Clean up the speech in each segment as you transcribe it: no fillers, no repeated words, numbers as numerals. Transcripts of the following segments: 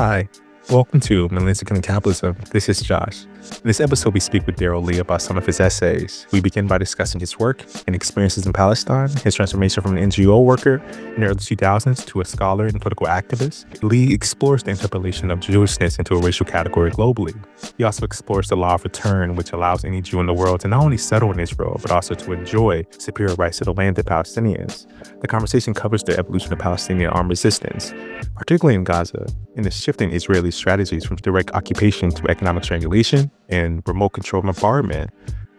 Hi, welcome to Millennials and Capitalism. This is Josh. In this episode, we speak with Darryl Lee about some of his essays. We begin by discussing his work and experiences in Palestine, his transformation from an NGO worker in the early 2000s to a scholar and political activist. Lee explores the interpolation of Jewishness into a racial category globally. He also explores the law of return, which allows any Jew in the world to not only settle in Israel, but also to enjoy superior rights to the land to Palestinians. The conversation covers the evolution of Palestinian armed resistance, particularly in Gaza, and the shift in Israeli strategies from direct occupation to economic strangulation and remote control of bombardment.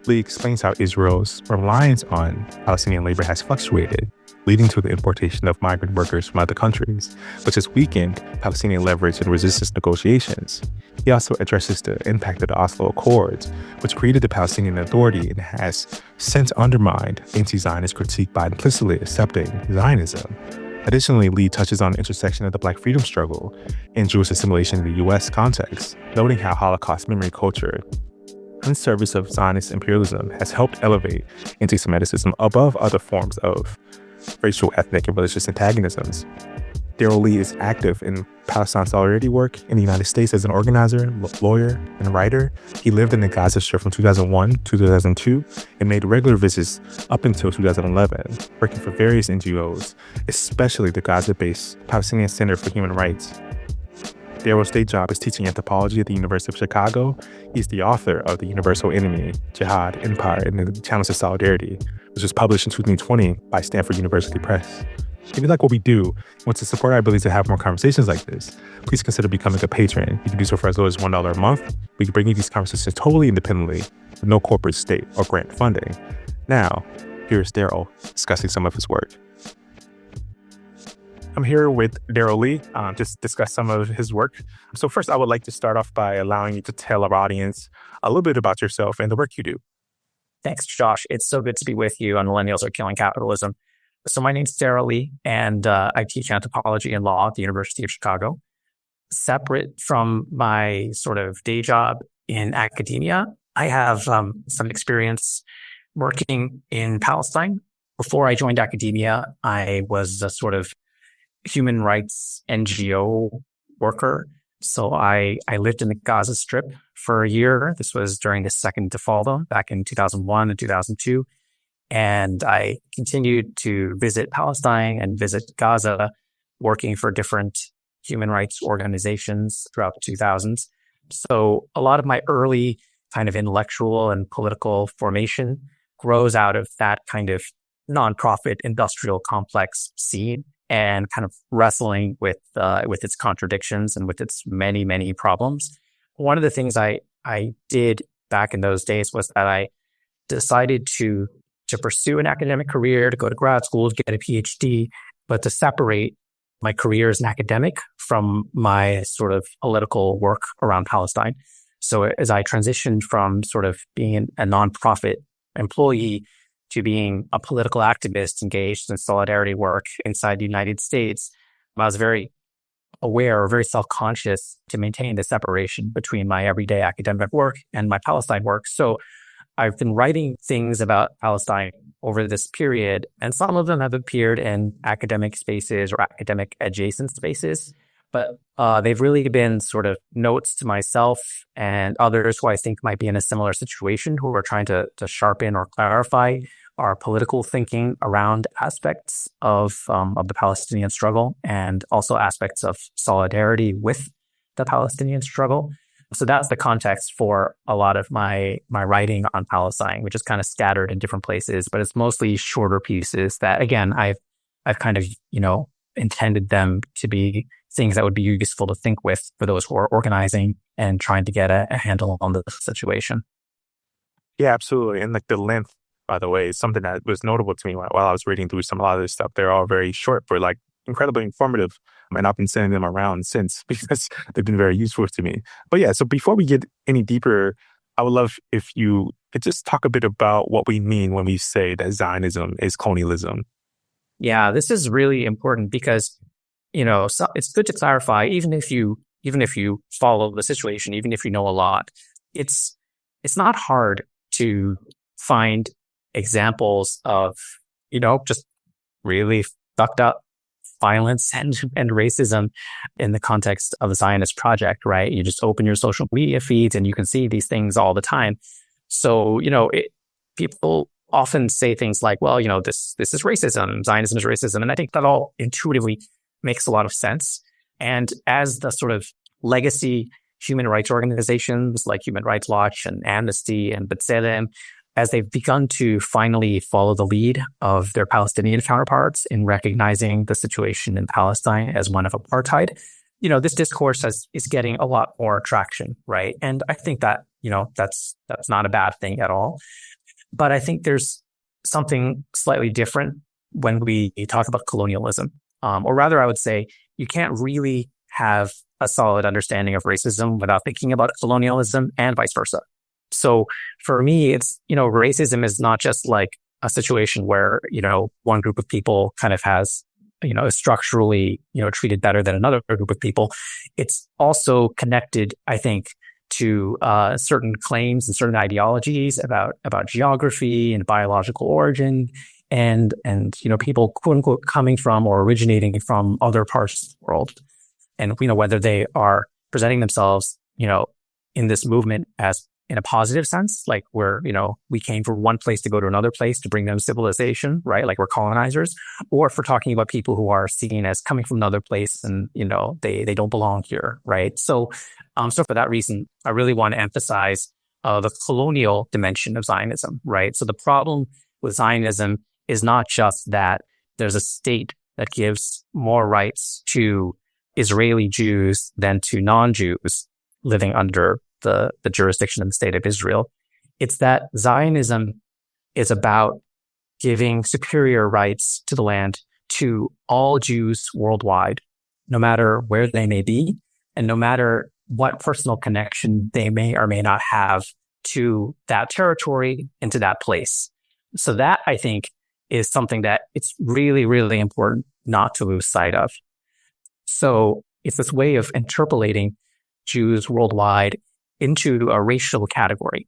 Lee explains how Israel's reliance on Palestinian labor has fluctuated, leading to the importation of migrant workers from other countries, which has weakened Palestinian leverage in resistance negotiations. He also addresses the impact of the Oslo Accords, which created the Palestinian Authority and has since undermined anti-Zionist critique by implicitly accepting Zionism. Additionally, Lee touches on the intersection of the Black freedom struggle and Jewish assimilation in the U.S. context, noting how Holocaust memory culture in service of Zionist imperialism has helped elevate anti-Semitism above other forms of racial, ethnic, and religious antagonisms. Darryl Lee is active in Palestine solidarity work in the United States as an organizer, lawyer, and writer. He lived in the Gaza Strip from 2001 to 2002 and made regular visits up until 2011, working for various NGOs, especially the Gaza-based Palestinian Center for Human Rights. Darryl's day job is teaching anthropology at the University of Chicago. He's the author of The Universal Enemy, Jihad, Empire, and the Channels of Solidarity, which was published in 2020 by Stanford University Press. If you like what we do and want to support our ability to have more conversations like this, please consider becoming a patron. You can do so for as low as $1 a month. We can bring you these conversations totally independently with no corporate, state, or grant funding. Now, here's Darryl discussing some of his work. I'm here with Darryl Lee to discuss some of his work. So first, I would like to start off by allowing you to tell our audience a little bit about yourself and the work you do. Thanks, Josh. It's so good to be with you on Millennials Are Killing Capitalism. So my name's Darryl Lee, and I teach anthropology and law at the University of Chicago. Separate from my sort of day job in academia, I have some experience working in Palestine. Before I joined academia, I was a sort of human rights NGO worker. So I lived in the Gaza Strip for a year. This was during the second Intifada back in 2001 and 2002. And I continued to visit Palestine and visit Gaza, working for different human rights organizations throughout the 2000s. So a lot of my early kind of intellectual and political formation grows out of that kind of nonprofit industrial complex scene and kind of wrestling with its contradictions and with its many, many problems. One of the things I did back in those days was that I decided to pursue an academic career, to go to grad school, to get a PhD, but to separate my career as an academic from my sort of political work around Palestine. So as I transitioned from sort of being a nonprofit employee to being a political activist engaged in solidarity work inside the United States, I was very aware or very self-conscious to maintain the separation between my everyday academic work and my Palestine work. So I've been writing things about Palestine over this period, and some of them have appeared in academic spaces or academic adjacent spaces, but they've really been sort of notes to myself and others who I think might be in a similar situation, who are trying to sharpen or clarify our political thinking around aspects of the Palestinian struggle and also aspects of solidarity with the Palestinian struggle. So that's the context for a lot of my writing on Palestine, which is kind of scattered in different places, but it's mostly shorter pieces that, again, I've kind of, intended them to be things that would be useful to think with for those who are organizing and trying to get a handle on the situation. Yeah, absolutely. And like the length, by the way, is something that was notable to me while I was reading through a lot of this stuff. They're all very short, but like incredibly informative. And I've been sending them around since because they've been very useful to me. But yeah, so before we get any deeper, I would love if you could just talk a bit about what we mean when we say that Zionism is colonialism. Yeah, this is really important because, so it's good to clarify, even if you follow the situation, even if you know a lot, it's not hard to find examples of, just really fucked up violence and racism in the context of the Zionist project, right? You just open your social media feeds and you can see these things all the time. So, people often say things like, well, this is racism, Zionism is racism. And I think that all intuitively makes a lot of sense. And as the sort of legacy human rights organizations like Human Rights Watch and Amnesty and B'Tselem, as they've begun to finally follow the lead of their Palestinian counterparts in recognizing the situation in Palestine as one of apartheid, this discourse is getting a lot more traction, right? And I think that, that's not a bad thing at all. But I think there's something slightly different when we talk about colonialism. Or rather, I would say you can't really have a solid understanding of racism without thinking about colonialism and vice versa. So for me, it's, racism is not just like a situation where, one group of people kind of has, is structurally, treated better than another group of people. It's also connected, I think, to certain claims and certain ideologies about geography and biological origin and people, quote unquote, coming from or originating from other parts of the world. And, whether they are presenting themselves, in this movement as in a positive sense, like where, we came from one place to go to another place to bring them civilization, right? Like we're colonizers, or if we're talking about people who are seen as coming from another place and, they don't belong here, right? So for that reason, I really want to emphasize the colonial dimension of Zionism, right? So the problem with Zionism is not just that there's a state that gives more rights to Israeli Jews than to non-Jews living under the jurisdiction of the state of Israel. It's that Zionism is about giving superior rights to the land to all Jews worldwide, no matter where they may be, and no matter what personal connection they may or may not have to that territory and to that place. So that, I think, is something that it's really, really important not to lose sight of. So it's this way of interpolating Jews worldwide into a racial category.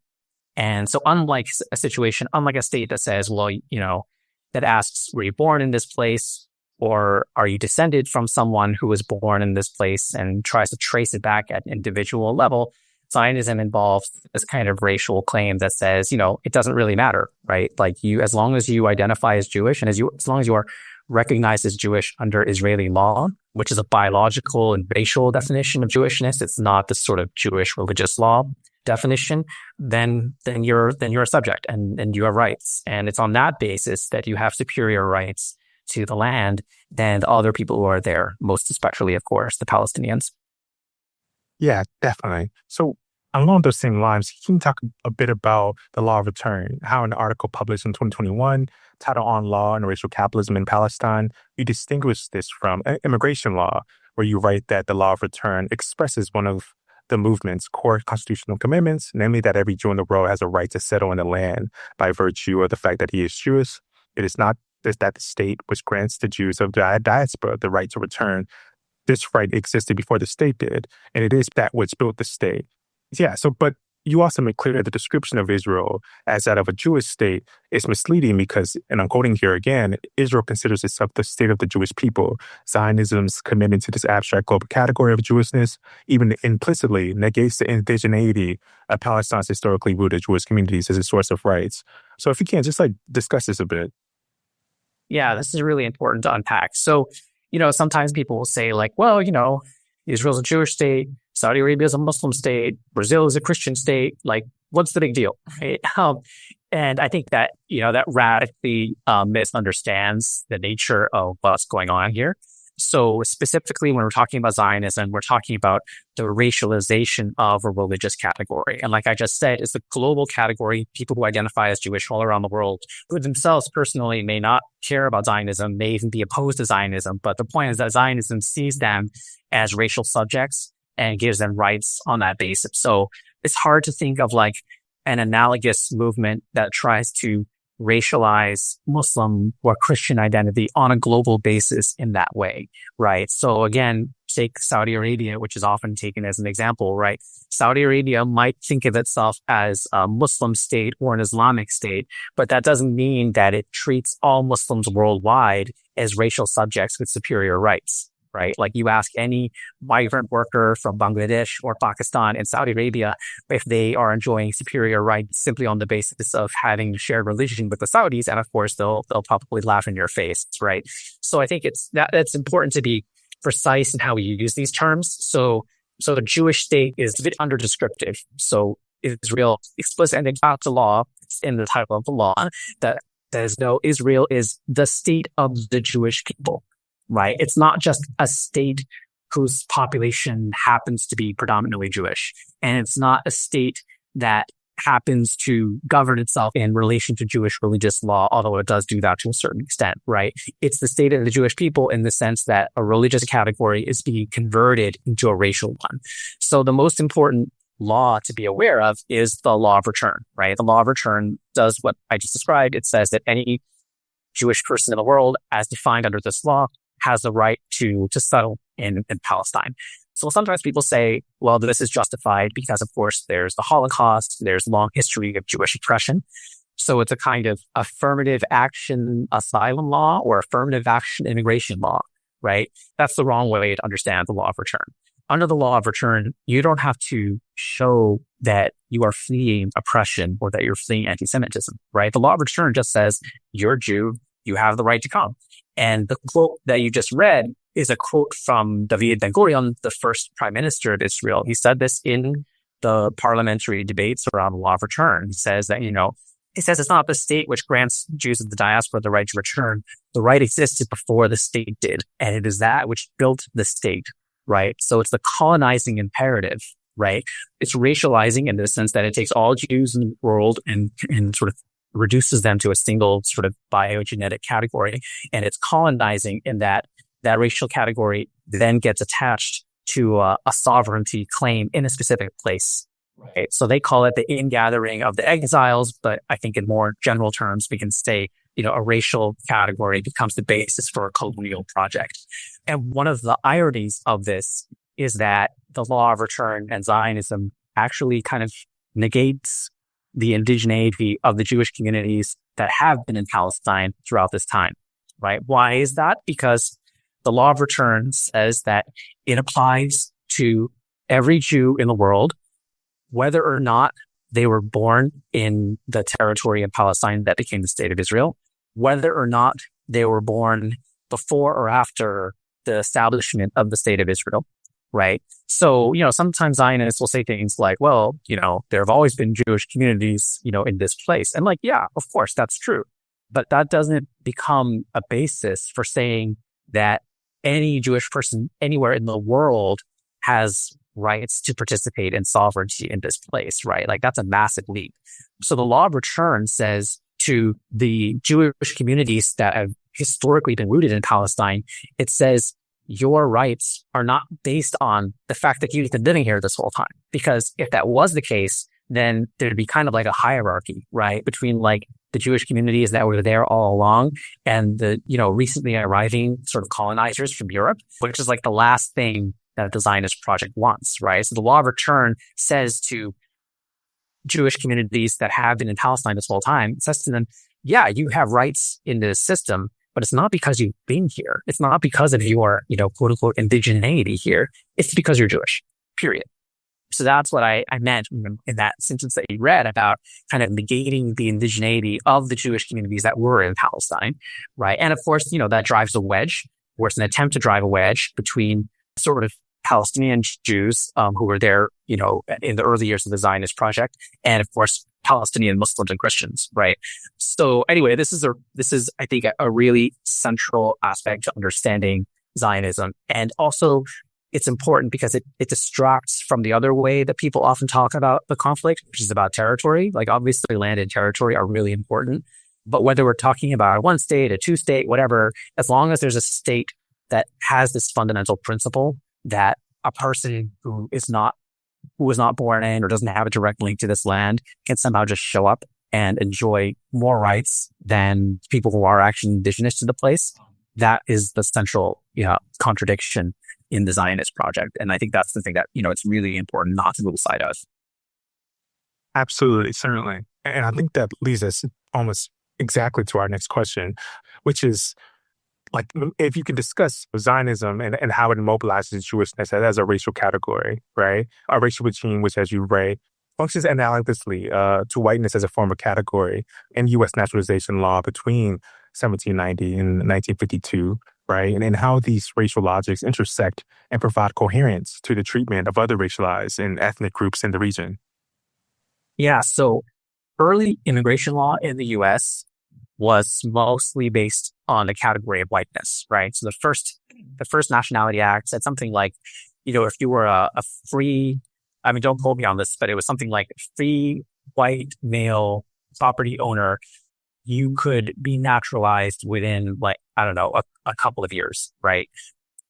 And so unlike a state that says, well, that asks, were you born in this place? Or are you descended from someone who was born in this place and tries to trace it back at individual level? Zionism involves this kind of racial claim that says, it doesn't really matter, right? Like as long as you identify as Jewish and as long as you are recognized as Jewish under Israeli law, which is a biological and racial definition of Jewishness, it's not the sort of Jewish religious law definition, then you're a subject and you have rights. And it's on that basis that you have superior rights to the land than the other people who are there, most especially, of course, the Palestinians. Yeah, definitely. So along those same lines, can you talk a bit about the law of return, how in an article published in 2021, titled On Law and Racial Capitalism in Palestine, you distinguish this from immigration law, where you write that the law of return expresses one of the movement's core constitutional commitments, namely that every Jew in the world has a right to settle in the land by virtue of the fact that he is Jewish. It is not that the state which grants the Jews of the diaspora the right to return. This right existed before the state did, and it is that which built the state. Yeah, but you also make clear that the description of Israel as that of a Jewish state is misleading because, and I'm quoting here again, Israel considers itself the state of the Jewish people. Zionism's commitment to this abstract global category of Jewishness even implicitly negates the indigeneity of Palestine's historically rooted Jewish communities as a source of rights. So if you can, just discuss this a bit. Yeah, this is really important to unpack. So, sometimes people will say well, Israel's a Jewish state, Saudi Arabia is a Muslim state, Brazil is a Christian state. Like, what's the big deal? Right? And I think that, that radically misunderstands the nature of what's going on here. So specifically, when we're talking about Zionism, we're talking about the racialization of a religious category. And like I just said, it's a global category. People who identify as Jewish all around the world, who themselves personally may not care about Zionism, may even be opposed to Zionism. But the point is that Zionism sees them as racial subjects and gives them rights on that basis. So it's hard to think of an analogous movement that tries to racialize Muslim or Christian identity on a global basis in that way, right? So again, take Saudi Arabia, which is often taken as an example, right? Saudi Arabia might think of itself as a Muslim state or an Islamic state, but that doesn't mean that it treats all Muslims worldwide as racial subjects with superior rights, right? Like you ask any migrant worker from Bangladesh or Pakistan in Saudi Arabia if they are enjoying superior rights simply on the basis of having shared religion with the Saudis, and of course they'll probably laugh in your face, right? So I think that's important to be precise in how we use these terms. So the Jewish state is a bit under descriptive. So Israel explicitly about the law, it's in the title of the law, that says no, Israel is the state of the Jewish people, right? It's not just a state whose population happens to be predominantly Jewish. And it's not a state that happens to govern itself in relation to Jewish religious law, although it does do that to a certain extent, right? It's the state of the Jewish people in the sense that a religious category is being converted into a racial one. So the most important law to be aware of is the law of return, right? The law of return does what I just described. It says that any Jewish person in the world, as defined under this law, has the right to settle in Palestine. So sometimes people say, well, this is justified because, of course, there's the Holocaust, there's long history of Jewish oppression. So it's a kind of affirmative action asylum law or affirmative action immigration law, right? That's the wrong way to understand the law of return. Under the law of return, you don't have to show that you are fleeing oppression or that you're fleeing anti-Semitism, right? The law of return just says, you're a Jew, you have the right to come. And the quote that you just read is a quote from David Ben-Gurion, the first prime minister of Israel. He said this in the parliamentary debates around the law of return. He says that, he says it's not the state which grants Jews of the diaspora the right to return. The right existed before the state did. And it is that which built the state, right? So it's the colonizing imperative, right? It's racializing in the sense that it takes all Jews in the world and sort of reduces them to a single sort of biogenetic category. And it's colonizing in that racial category then gets attached to a sovereignty claim in a specific place. Right. So they call it the ingathering of the exiles, but I think in more general terms, we can say, a racial category becomes the basis for a colonial project. And one of the ironies of this is that the law of return and Zionism actually kind of negates the indigeneity of the Jewish communities that have been in Palestine throughout this time, right? Why is that? Because the law of return says that it applies to every Jew in the world, whether or not they were born in the territory of Palestine that became the state of Israel, whether or not they were born before or after the establishment of the state of Israel, right? So, sometimes Zionists will say things like, well, there have always been Jewish communities, in this place. And yeah, of course, that's true. But that doesn't become a basis for saying that any Jewish person anywhere in the world has rights to participate in sovereignty in this place, right? That's a massive leap. So the law of return says to the Jewish communities that have historically been rooted in Palestine, it says your rights are not based on the fact that you've been living here this whole time. Because if that was the case, then there'd be kind of like a hierarchy, right? Between the Jewish communities that were there all along and the, recently arriving sort of colonizers from Europe, which is the last thing that the Zionist project wants, right? So the law of return says to Jewish communities that have been in Palestine this whole time, it says to them, yeah, you have rights in this system, but it's not because you've been here. It's not because of your, quote unquote, indigeneity here. It's because you're Jewish, period. So that's what I meant in that sentence that you read about kind of negating the indigeneity of the Jewish communities that were in Palestine, right? And of course, that drives a wedge, or it's an attempt to drive a wedge between sort of Palestinian Jews who were there, in the early years of the Zionist project, and of course, Palestinian Muslims and Christians, right? So anyway, this is I think a really central aspect to understanding Zionism, and also it's important because it distracts from the other way that people often talk about the conflict, which is about territory. Obviously, land and territory are really important, but whether we're talking about one state, a two state, whatever, as long as there's a state that has this fundamental principle that a person who is not born in or doesn't have a direct link to this land can somehow just show up and enjoy more rights than people who are actually indigenous to the place. That is the central contradiction in the Zionist project. And I think that's the thing that, it's really important not to lose sight of. Absolutely, certainly. And I think that leads us almost exactly to our next question, which is, like, if you can discuss Zionism and how it mobilizes Jewishness as a racial category, right? A racial regime which, as you write, functions analogously to whiteness as a form of category in U.S. naturalization law between 1790 and 1952, right? And how these racial logics intersect and provide coherence to the treatment of other racialized and ethnic groups in the region. Yeah, so early immigration law in the U.S. was mostly based on the category of whiteness, right? So the first Nationality Act said something like, if you were a free, don't quote me on this, but it was something like free white male property owner, you could be naturalized within a couple of years, right?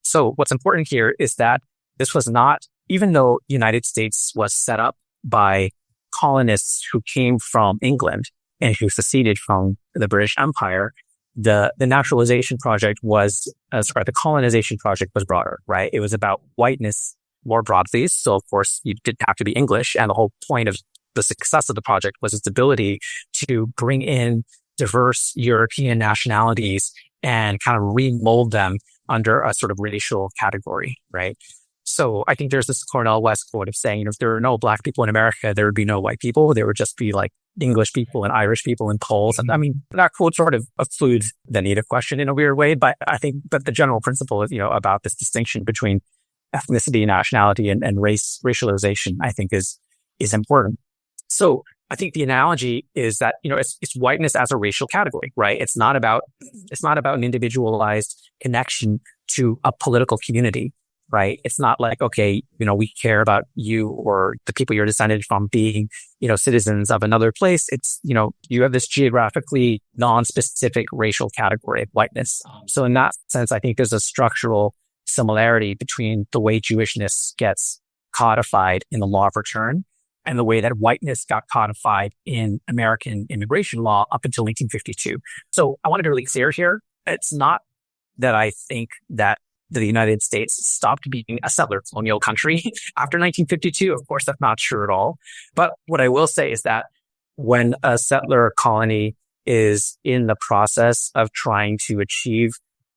So what's important here is that this was not, even though the United States was set up by colonists who came from England and who seceded from the British Empire, the naturalization project the colonization project was broader, right? It was about whiteness more broadly. So of course you didn't have to be English. And the whole point of the success of the project was its ability to bring in diverse European nationalities and kind of remold them under a sort of racial category, right? So I think there's this Cornel West quote of saying, if there were no Black people in America, there would be no white people. There would just be like English people and Irish people and Poles. And that quote sort of excludes the native question in a weird way. But I think that the general principle is, about this distinction between ethnicity, nationality, and racialization, I think is important. So I think the analogy is that, it's whiteness as a racial category, right? It's not about an individualized connection to a political community, right? It's not like, okay, we care about you or the people you're descended from being, citizens of another place. It's, you have this geographically non-specific racial category of whiteness. So in that sense, I think there's a structural similarity between the way Jewishness gets codified in the law of return and the way that whiteness got codified in American immigration law up until 1952. So I want to be really clear here. It's not that I think that the United States stopped being a settler colonial country after 1952. Of course, that's not true at all. But what I will say is that when a settler colony is in the process of trying to achieve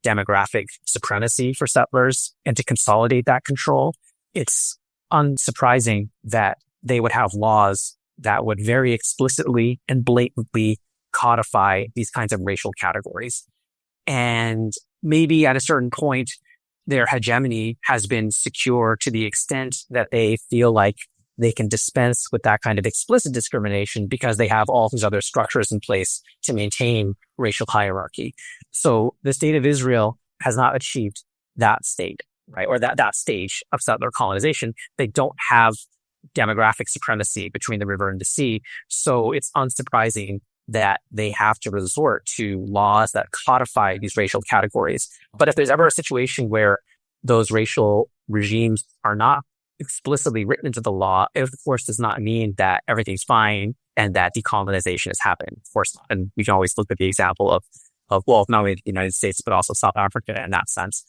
demographic supremacy for settlers and to consolidate that control, it's unsurprising that they would have laws that would very explicitly and blatantly codify these kinds of racial categories. And maybe at a certain point, their hegemony has been secure to the extent that they feel like they can dispense with that kind of explicit discrimination because they have all these other structures in place to maintain racial hierarchy. So the state of Israel has not achieved that state, right? Or that stage of settler colonization. They don't have demographic supremacy between the river and the sea. So it's unsurprising that they have to resort to laws that codify these racial categories. But if there's ever a situation where those racial regimes are not explicitly written into the law, it of course does not mean that everything's fine and that decolonization has happened. Of course not. And we can always look at the example of not only the United States, but also South Africa in that sense.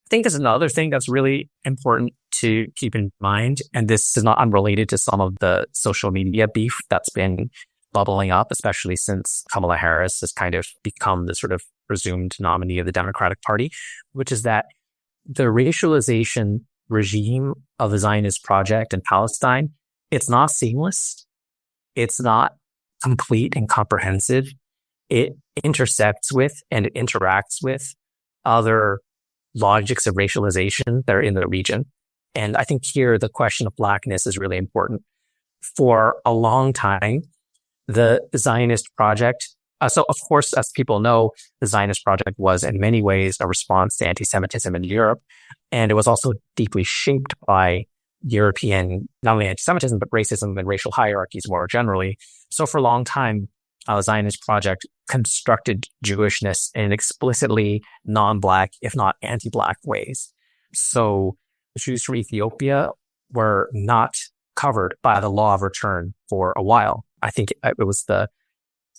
I think there's another thing that's really important to keep in mind, and this is not unrelated to some of the social media beef that's been bubbling up, especially since Kamala Harris has kind of become the sort of presumed nominee of the Democratic Party, which is that the racialization regime of the Zionist project in Palestine, it's not seamless. It's not complete and comprehensive. It intersects with and it interacts with other logics of racialization that are in the region. And I think here the question of Blackness is really important. For a long time, the Zionist project, so of course, as people know, the Zionist project was in many ways a response to anti-Semitism in Europe. And it was also deeply shaped by European, not only anti-Semitism, but racism and racial hierarchies more generally. So for a long time, the Zionist project constructed Jewishness in explicitly non-Black, if not anti-Black ways. So the Jews from Ethiopia were not covered by the law of return for a while. I think it was the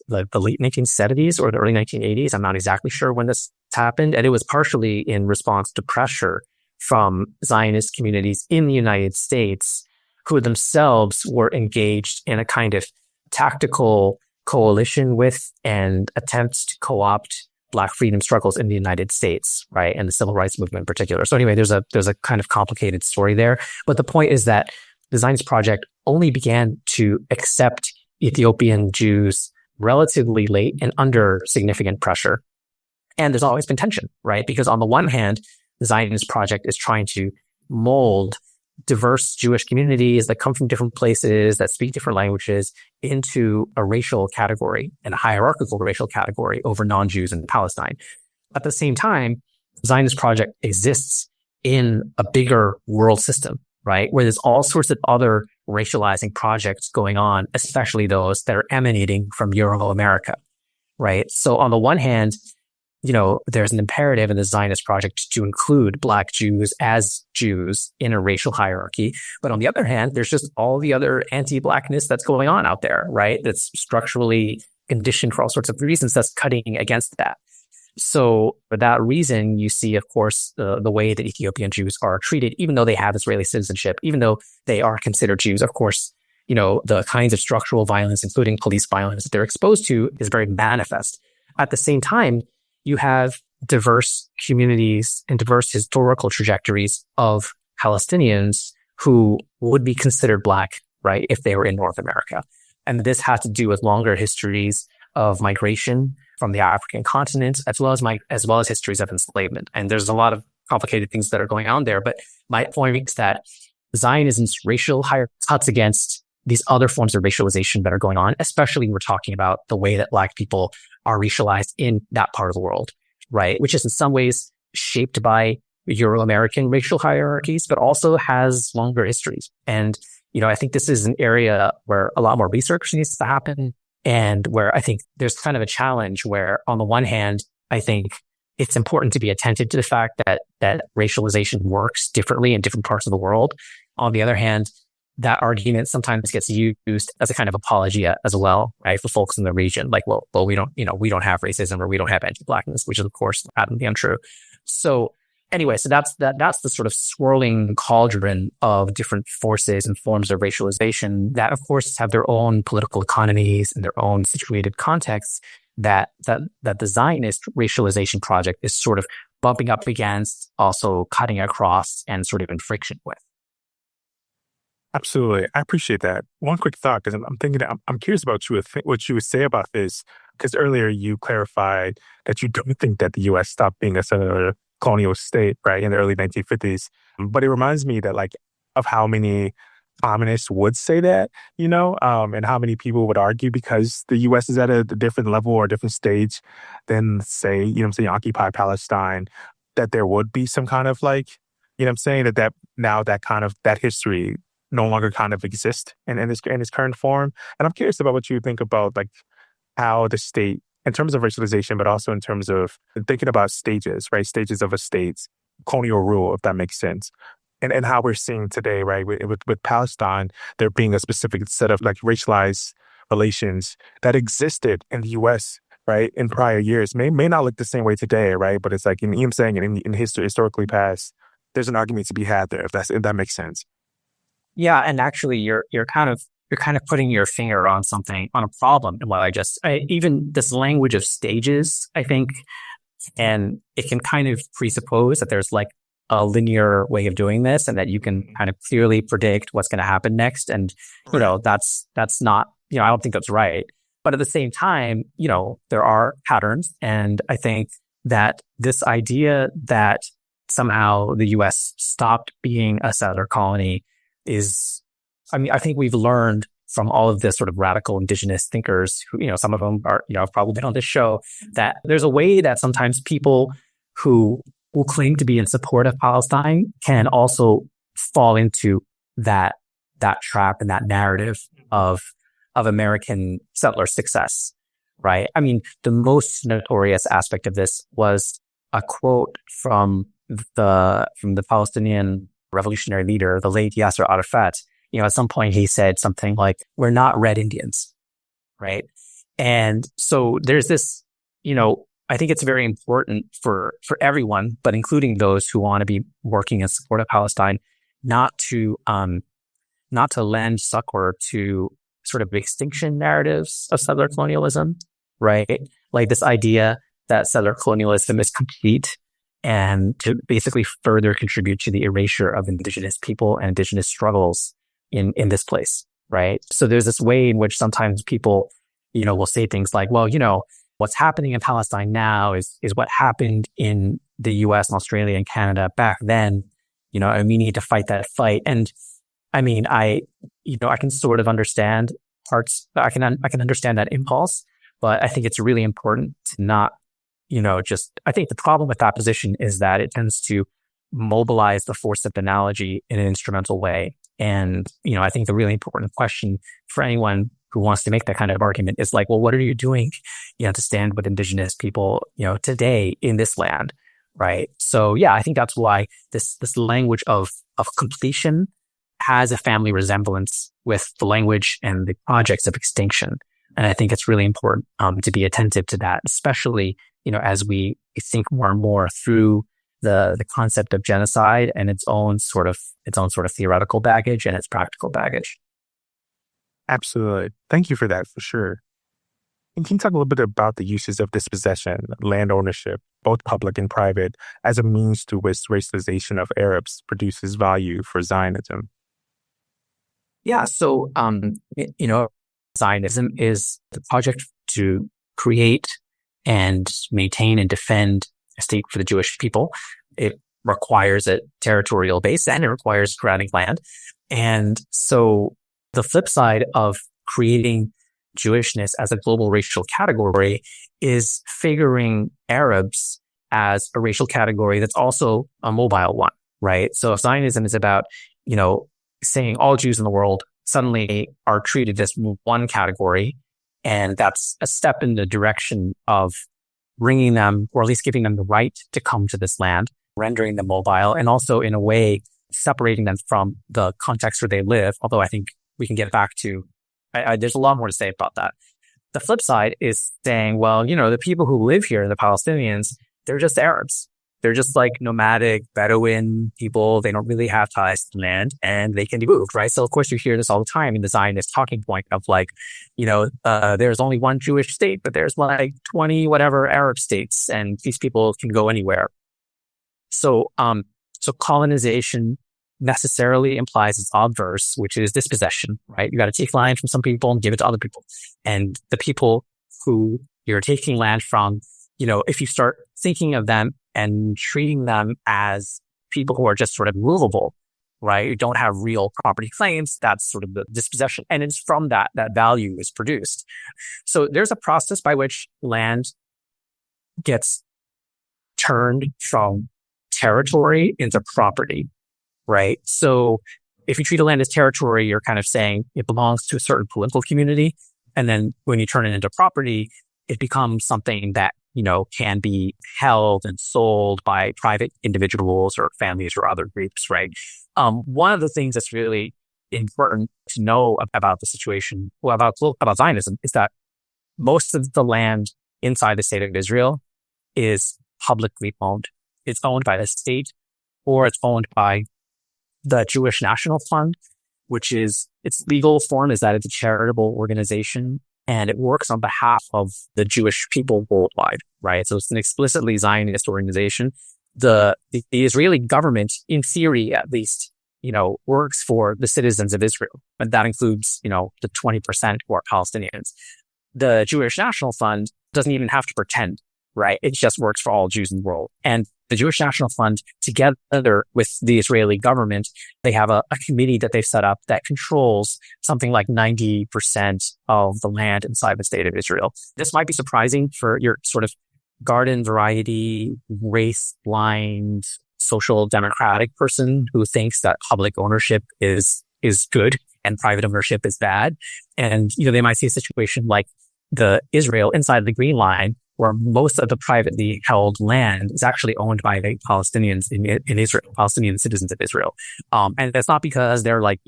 late 1970s or the early 1980s. I'm not exactly sure when this happened. And it was partially in response to pressure from Zionist communities in the United States, who themselves were engaged in a kind of tactical coalition with and attempts to co-opt Black freedom struggles in the United States, right? And the civil rights movement in particular. So anyway, there's a kind of complicated story there. But the point is that the Zionist project only began to accept Ethiopian Jews relatively late and under significant pressure. And there's always been tension, right? Because on the one hand, the Zionist project is trying to mold diverse Jewish communities that come from different places, that speak different languages, into a racial category and a hierarchical racial category over non-Jews in Palestine. At the same time, the Zionist project exists in a bigger world system, right? Where there's all sorts of other racializing projects going on, especially those that are emanating from Euro-America, right? So on the one hand, there's an imperative in the Zionist project to include Black Jews as Jews in a racial hierarchy. But on the other hand, there's just all the other anti-Blackness that's going on out there, right? That's structurally conditioned for all sorts of reasons that's cutting against that. So for that reason, you see, of course, the way that Ethiopian Jews are treated, even though they have Israeli citizenship, even though they are considered Jews, of course, the kinds of structural violence, including police violence that they're exposed to, is very manifest. At the same time, you have diverse communities and diverse historical trajectories of Palestinians who would be considered Black, right, if they were in North America. And this has to do with longer histories of migration from the African continent, as well as histories of enslavement. And there's a lot of complicated things that are going on there. But my point is that Zionism's racial hierarchy cuts against these other forms of racialization that are going on, especially when we're talking about the way that Black people are racialized in that part of the world, right? Which is in some ways shaped by Euro-American racial hierarchies, but also has longer histories. And, I think this is an area where a lot more research needs to happen, and where I think there's kind of a challenge where, on the one hand, I think it's important to be attentive to the fact that racialization works differently in different parts of the world. On the other hand, that argument sometimes gets used as a kind of apologia as well, right? For folks in the region, like, well, we don't have racism, or we don't have anti-Blackness, which is, of course, patently untrue. So anyway, so that's the sort of swirling cauldron of different forces and forms of racialization that, of course, have their own political economies and their own situated contexts that the Zionist racialization project is sort of bumping up against, also cutting across, and sort of in friction with. Absolutely. I appreciate that. One quick thought, because I'm thinking, I'm curious about what you would say about this, because earlier you clarified that you don't think that the U.S. stopped being a colonial state, right, in the early 1950s. But it reminds me that, of how many communists would say that, and how many people would argue, because the U.S. is at a different level or a different stage than, say, occupied Palestine, that there would be some kind of that now that history no longer kind of exist in its current form. And I'm curious about what you think about how the state, in terms of racialization, but also in terms of thinking about stages, right? Stages of a state's colonial rule, if that makes sense. And how we're seeing today, right, with Palestine, there being a specific set of racialized relations that existed in the U.S., right, in prior years. May not look the same way today, right? But it's in history, historically past, there's an argument to be had there, if that makes sense. Yeah, and actually, you're kind of putting your finger on a problem. And even this language of stages, I think, and it can kind of presuppose that there's a linear way of doing this, and that you can kind of clearly predict what's going to happen next. And that's not, I don't think that's right. But at the same time, there are patterns, and I think that this idea that somehow the U.S. stopped being a settler colony I think we've learned from all of this sort of radical indigenous thinkers who, some of them are, have probably been on this show, that there's a way that sometimes people who will claim to be in support of Palestine can also fall into that trap and that narrative of American settler success, right? I mean, the most notorious aspect of this was a quote from the Palestinian revolutionary leader, the late Yasser Arafat. At some point he said something like, "We're not red Indians," right? And so there's this, I think it's very important for everyone, but including those who want to be working in support of Palestine, not to lend succor to sort of extinction narratives of settler colonialism, right? Like this idea that settler colonialism is complete and to basically further contribute to the erasure of indigenous people and indigenous struggles in this place, right? So there's this way in which sometimes people, will say things like, well, what's happening in Palestine now is what happened in the US and Australia and Canada back then, and we need to fight that fight. And I mean, I can sort of understand parts, I can understand that impulse, but I think it's really important to not, I think the problem with that position is that it tends to mobilize the force of analogy in an instrumental way. And, I think the really important question for anyone who wants to make that kind of argument is like, well, what are you doing, to stand with indigenous people, today in this land, right? So yeah, I think that's why this language of completion has a family resemblance with the language and the projects of extinction. And I think it's really important to be attentive to that, especially, as we think more and more through the concept of genocide and its own sort of theoretical baggage and its practical baggage. Absolutely. Thank you for that, for sure. And can you talk a little bit about the uses of dispossession, land ownership, both public and private, as a means to which racialization of Arabs produces value for Zionism? Yeah. So, Zionism is the project to create and maintain and defend a state for the Jewish people. It requires a territorial base and it requires granting land. And so the flip side of creating Jewishness as a global racial category is figuring Arabs as a racial category that's also a mobile one, right? So if Zionism is about, saying all Jews in the world suddenly are treated as one category, and that's a step in the direction of bringing them, or at least giving them the right to come to this land, rendering them mobile, and also in a way separating them from the context where they live, although I think we can get back to, there's a lot more to say about that. The flip side is saying, well, the people who live here, the Palestinians, they're just Arabs. They're just like nomadic Bedouin people. They don't really have ties to land and they can be moved, right? So of course you hear this all the time in the Zionist talking point of like, there's only one Jewish state, but there's like 20 whatever Arab states and these people can go anywhere. So colonization necessarily implies its obverse, which is dispossession, right? You got to take land from some people and give it to other people. And the people who you're taking land from, if you start thinking of them and treating them as people who are just sort of movable, right? You don't have real property claims. That's sort of the dispossession. And it's from that value is produced. So there's a process by which land gets turned from territory into property, right? So if you treat a land as territory, you're kind of saying it belongs to a certain political community. And then when you turn it into property, it becomes something that, can be held and sold by private individuals or families or other groups, right? One of the things that's really important to know about the situation, about Zionism, is that most of the land inside the state of Israel is publicly owned. It's owned by the state or it's owned by the Jewish National Fund, which is its legal form is that it's a charitable organization and it works on behalf of the Jewish people worldwide, right? So it's an explicitly Zionist organization. The Israeli government, in theory at least, works for the citizens of Israel. And that includes, the 20% who are Palestinians. The Jewish National Fund doesn't even have to pretend, right? It just works for all Jews in the world. And the Jewish National Fund, together with the Israeli government, they have a committee that they've set up that controls something like 90% of the land inside the state of Israel. This might be surprising for your sort of garden variety, race blind, social democratic person who thinks that public ownership is good and private ownership is bad. And, they might see a situation like the Israel inside the Green Line, where most of the privately held land is actually owned by the Palestinians in Israel, Palestinian citizens of Israel. And that's not because they're like,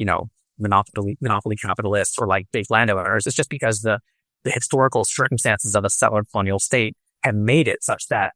monopoly capitalists or like big landowners. It's just because the the historical circumstances of a settler colonial state have made it such that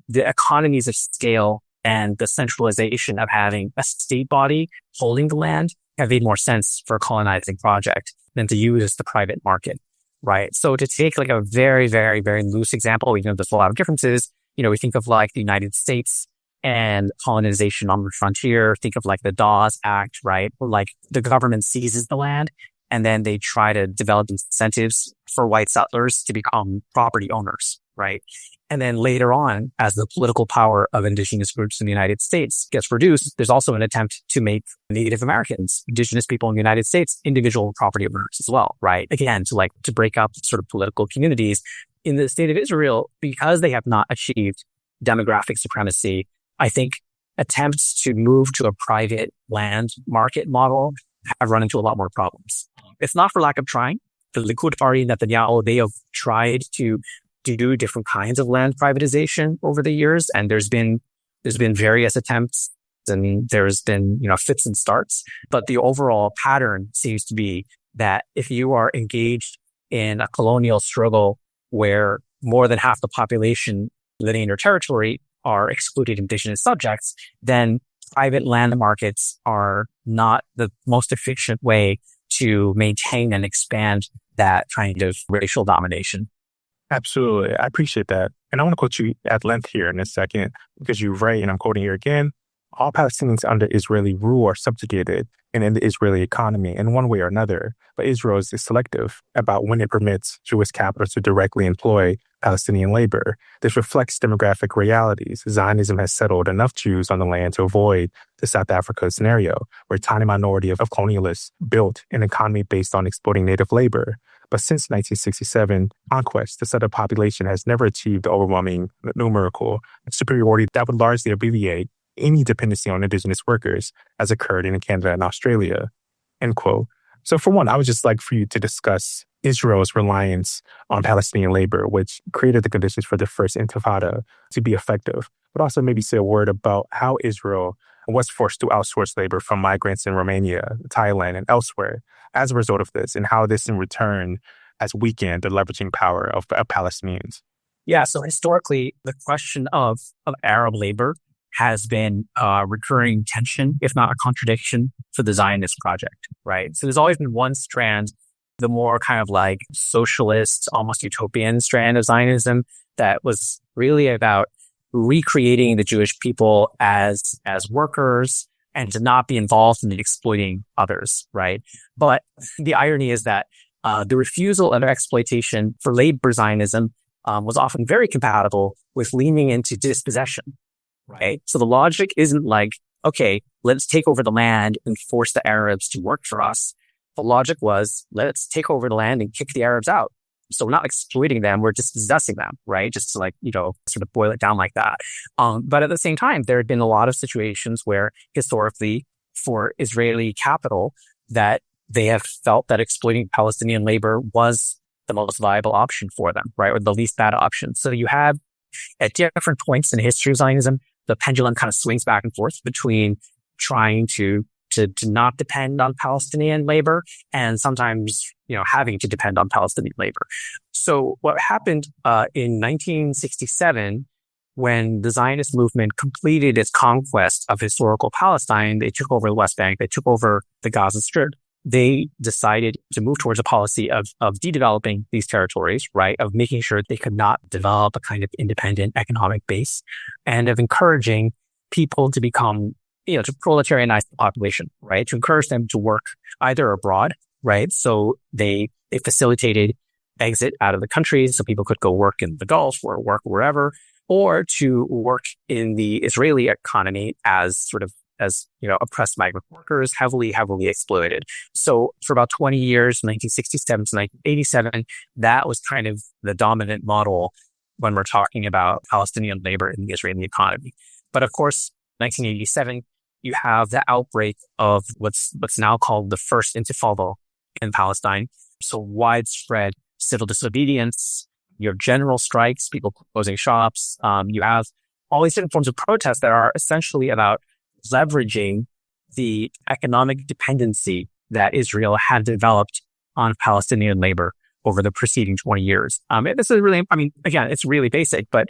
the economies of scale and the centralization of having a state body holding the land have made more sense for a colonizing project than to use the private market, right? So to take like a very, very, very loose example, even though there's a lot of differences, we think of like the United States and colonization on the frontier, think of like the Dawes Act, right? Where like the government seizes the land and then they try to develop incentives for white settlers to become property owners, right? And then later on, as the political power of indigenous groups in the United States gets reduced, there's also an attempt to make Native Americans, indigenous people in the United States, individual property owners as well, right? Again, to break up sort of political communities. In the state of Israel, because they have not achieved demographic supremacy, I think attempts to move to a private land market model have run into a lot more problems. It's not for lack of trying. The Likud party and Netanyahu, they have tried to do different kinds of land privatization over the years. And there's been various attempts and there's been, fits and starts. But the overall pattern seems to be that if you are engaged in a colonial struggle where more than half the population living in your territory are excluded indigenous subjects, then private land markets are not the most efficient way to maintain and expand that kind of racial domination. Absolutely. I appreciate that. And I want to quote you at length here in a second, because you write, and I'm quoting here again, all Palestinians under Israeli rule are subjugated and in the Israeli economy in one way or another. But Israel is selective about when it permits Jewish capital to directly employ Palestinian labor. This reflects demographic realities. Zionism has settled enough Jews on the land to avoid the South Africa scenario, where a tiny minority of colonialists built an economy based on exploiting native labor. But since 1967 conquest, the settled population has never achieved the overwhelming numerical superiority that would largely alleviate any dependency on indigenous workers, as occurred in Canada and Australia, end quote. So for one, I would just like for you to discuss Israel's reliance on Palestinian labor, which created the conditions for the first intifada to be effective, but also maybe say a word about how Israel was forced to outsource labor from migrants in Romania, Thailand, and elsewhere as a result of this, and how this in return has weakened the leveraging power of Palestinians. Yeah, so historically, the question of Arab labor has been a recurring tension, if not a contradiction, for the Zionist project, right? So there's always been one strand, the more kind of like socialist, almost utopian strand of Zionism that was really about recreating the Jewish people as workers and to not be involved in exploiting others, right? But the irony is that the refusal of exploitation for labor Zionism was often very compatible with leaning into dispossession, right? So the logic isn't like, okay, let's take over the land and force the Arabs to work for us. The logic was, let's take over the land and kick the Arabs out. So we're not exploiting them, we're dispossessing them, right? Just to sort of boil it down like that. But at the same time, there had been a lot of situations where historically for Israeli capital that they have felt that exploiting Palestinian labor was the most viable option for them, right? Or the least bad option. So you have at different points in the history of Zionism, the pendulum kind of swings back and forth between trying to not depend on Palestinian labor and sometimes, having to depend on Palestinian labor. So what happened in 1967, when the Zionist movement completed its conquest of historical Palestine, they took over the West Bank, they took over the Gaza Strip. They decided to move towards a policy of de-developing these territories, right? Of making sure they could not develop a kind of independent economic base and of encouraging people to become, to proletarianize the population, right? To encourage them to work either abroad, right? So they facilitated exit out of the country so people could go work in the Gulf or work wherever, or to work in the Israeli economy as oppressed migrant workers, heavily exploited. So for about 20 years, 1967 to 1987, that was kind of the dominant model when we're talking about Palestinian labor in the Israeli economy. But of course, 1987, you have the outbreak of what's now called the first intifada in Palestine. So widespread civil disobedience, you have general strikes, people closing shops. You have all these different forms of protest that are essentially about leveraging the economic dependency that Israel had developed on Palestinian labor over the preceding 20 years. And this is really, I mean, again, it's really basic, but,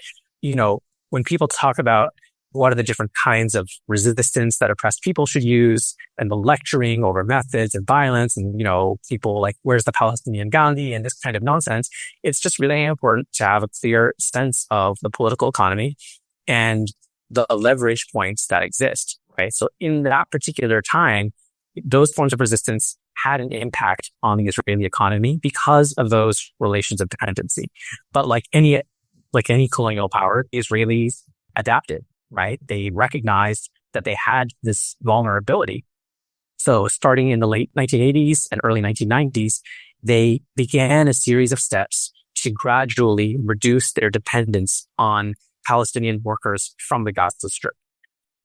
when people talk about what are the different kinds of resistance that oppressed people should use, and the lecturing over methods and violence, and, people like, where's the Palestinian Gandhi and this kind of nonsense, it's just really important to have a clear sense of the political economy and the leverage points that exist, right? So in that particular time, those forms of resistance had an impact on the Israeli economy because of those relations of dependency. But like any colonial power, the Israelis adapted, right? They recognized that they had this vulnerability. So starting in the late 1980s and early 1990s, they began a series of steps to gradually reduce their dependence on Palestinian workers from the Gaza Strip.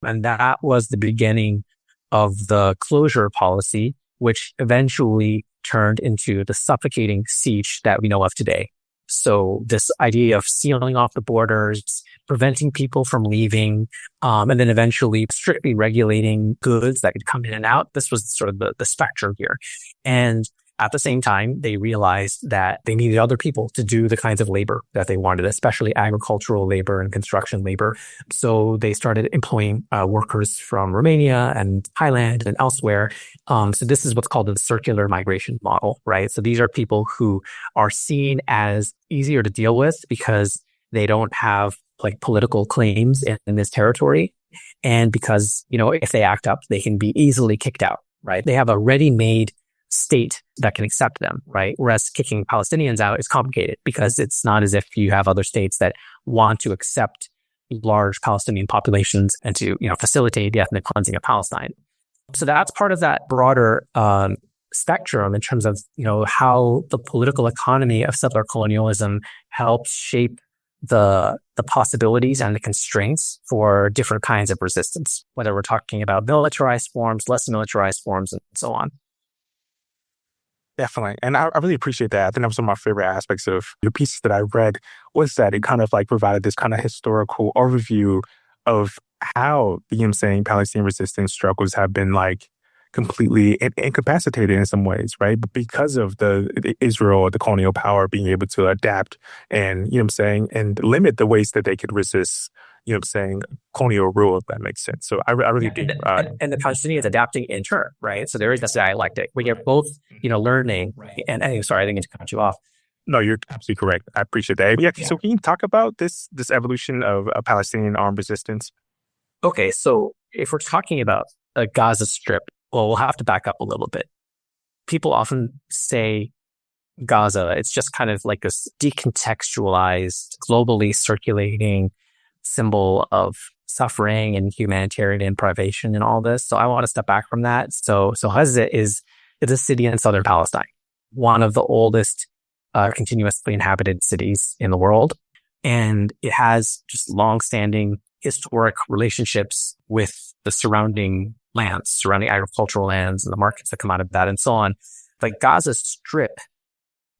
And that was the beginning of the closure policy, which eventually turned into the suffocating siege that we know of today. So this idea of sealing off the borders, preventing people from leaving, and then eventually strictly regulating goods that could come in and out. This was sort of the spectrum here. And at the same time, they realized that they needed other people to do the kinds of labor that they wanted, especially agricultural labor and construction labor. So they started employing workers from Romania and Thailand and elsewhere. So this is what's called the circular migration model, right? So these are people who are seen as easier to deal with because they don't have like political claims in this territory. And because, if they act up, they can be easily kicked out, right? They have a ready-made state that can accept them, right? Whereas kicking Palestinians out is complicated because it's not as if you have other states that want to accept large Palestinian populations and to, facilitate the ethnic cleansing of Palestine. So that's part of that broader spectrum in terms of, how the political economy of settler colonialism helps shape the possibilities and the constraints for different kinds of resistance, whether we're talking about militarized forms, less militarized forms, and so on. Definitely. And I really appreciate that. I think that was one of my favorite aspects of your pieces that I read was that it kind of like provided this kind of historical overview of how the Palestinian resistance struggles have been like completely incapacitated in some ways, right? But because of the Israel, the colonial power being able to adapt and, and limit the ways that they could resist, colonial rule, if that makes sense. So I really do. And the Palestinians adapting in turn, right? So there is this dialectic where you're both, learning. And sorry, I didn't mean to cut you off. No, you're absolutely correct. I appreciate that. Yeah. So can you talk about this evolution of Palestinian armed resistance? Okay. So if we're talking about a Gaza Strip, well, we'll have to back up a little bit. People often say Gaza, it's just kind of like this decontextualized, globally circulating symbol of suffering and humanitarian privation and all this. So I want to step back from that. So Gaza is a city in southern Palestine, one of the oldest continuously inhabited cities in the world. And it has just long-standing historic relationships with the surrounding lands, surrounding agricultural lands and the markets that come out of that and so on. Like Gaza Strip,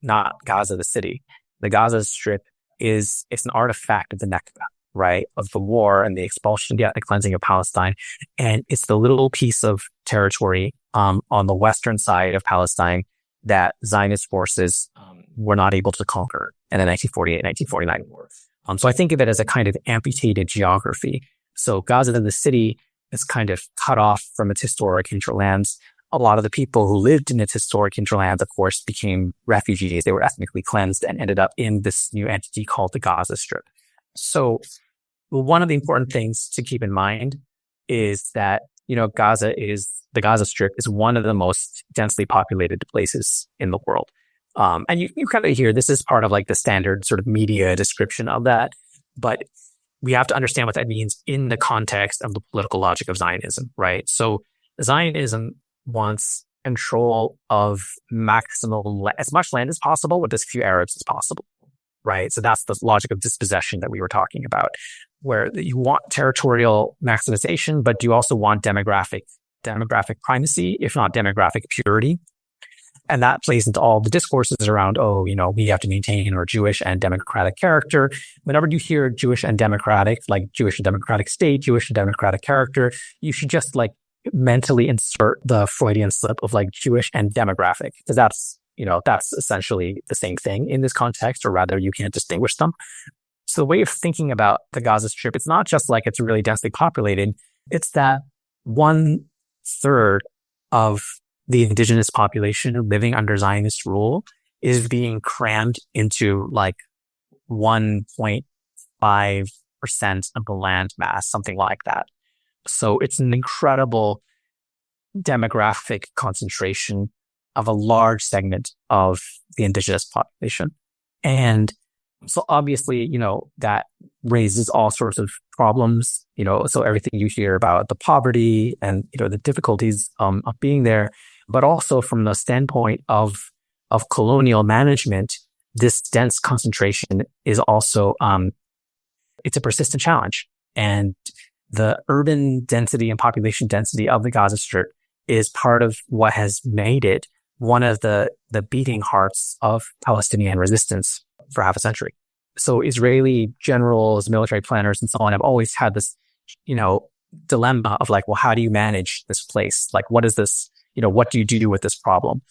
not Gaza the city. The Gaza Strip it's an artifact of the Nakba, right? Of the war and the expulsion, the ethnic cleansing of Palestine. And it's the little piece of territory on the western side of Palestine that Zionist forces were not able to conquer in the 1948-1949 war. So I think of it as a kind of amputated geography. So Gaza, the city, is kind of cut off from its historic hinterlands. A lot of the people who lived in its historic hinterlands, of course, became refugees. They were ethnically cleansed and ended up in this new entity called the Gaza Strip. So one of the important things to keep in mind is that, the Gaza Strip is one of the most densely populated places in the world. And you kind of hear this is part of like the standard sort of media description of that. But we have to understand what that means in the context of the political logic of Zionism, right? So Zionism wants control of as much land as possible with as few Arabs as possible, right? So that's the logic of dispossession that we were talking about, where you want territorial maximization, but you also want demographic primacy, if not demographic purity. And that plays into all the discourses around, we have to maintain our Jewish and democratic character. Whenever you hear Jewish and democratic, like Jewish and democratic state, Jewish and democratic character, you should just like mentally insert the Freudian slip of like Jewish and demographic, because that's, that's essentially the same thing in this context, or rather you can't distinguish them. So the way of thinking about the Gaza Strip, it's not just like it's really densely populated. It's that 1/3 of the indigenous population living under Zionist rule is being crammed into like 1.5% of the land mass, something like that. So it's an incredible demographic concentration of a large segment of the indigenous population. And so obviously, that raises all sorts of problems, so everything you hear about the poverty and, the difficulties of being there, but also from the standpoint of colonial management, this dense concentration is also, it's a persistent challenge. And the urban density and population density of the Gaza Strip is part of what has made it one of the beating hearts of Palestinian resistance for half a century. So Israeli generals, military planners, and so on have always had this, dilemma of like, well, how do you manage this place? Like, what is this, what do you do with this problem?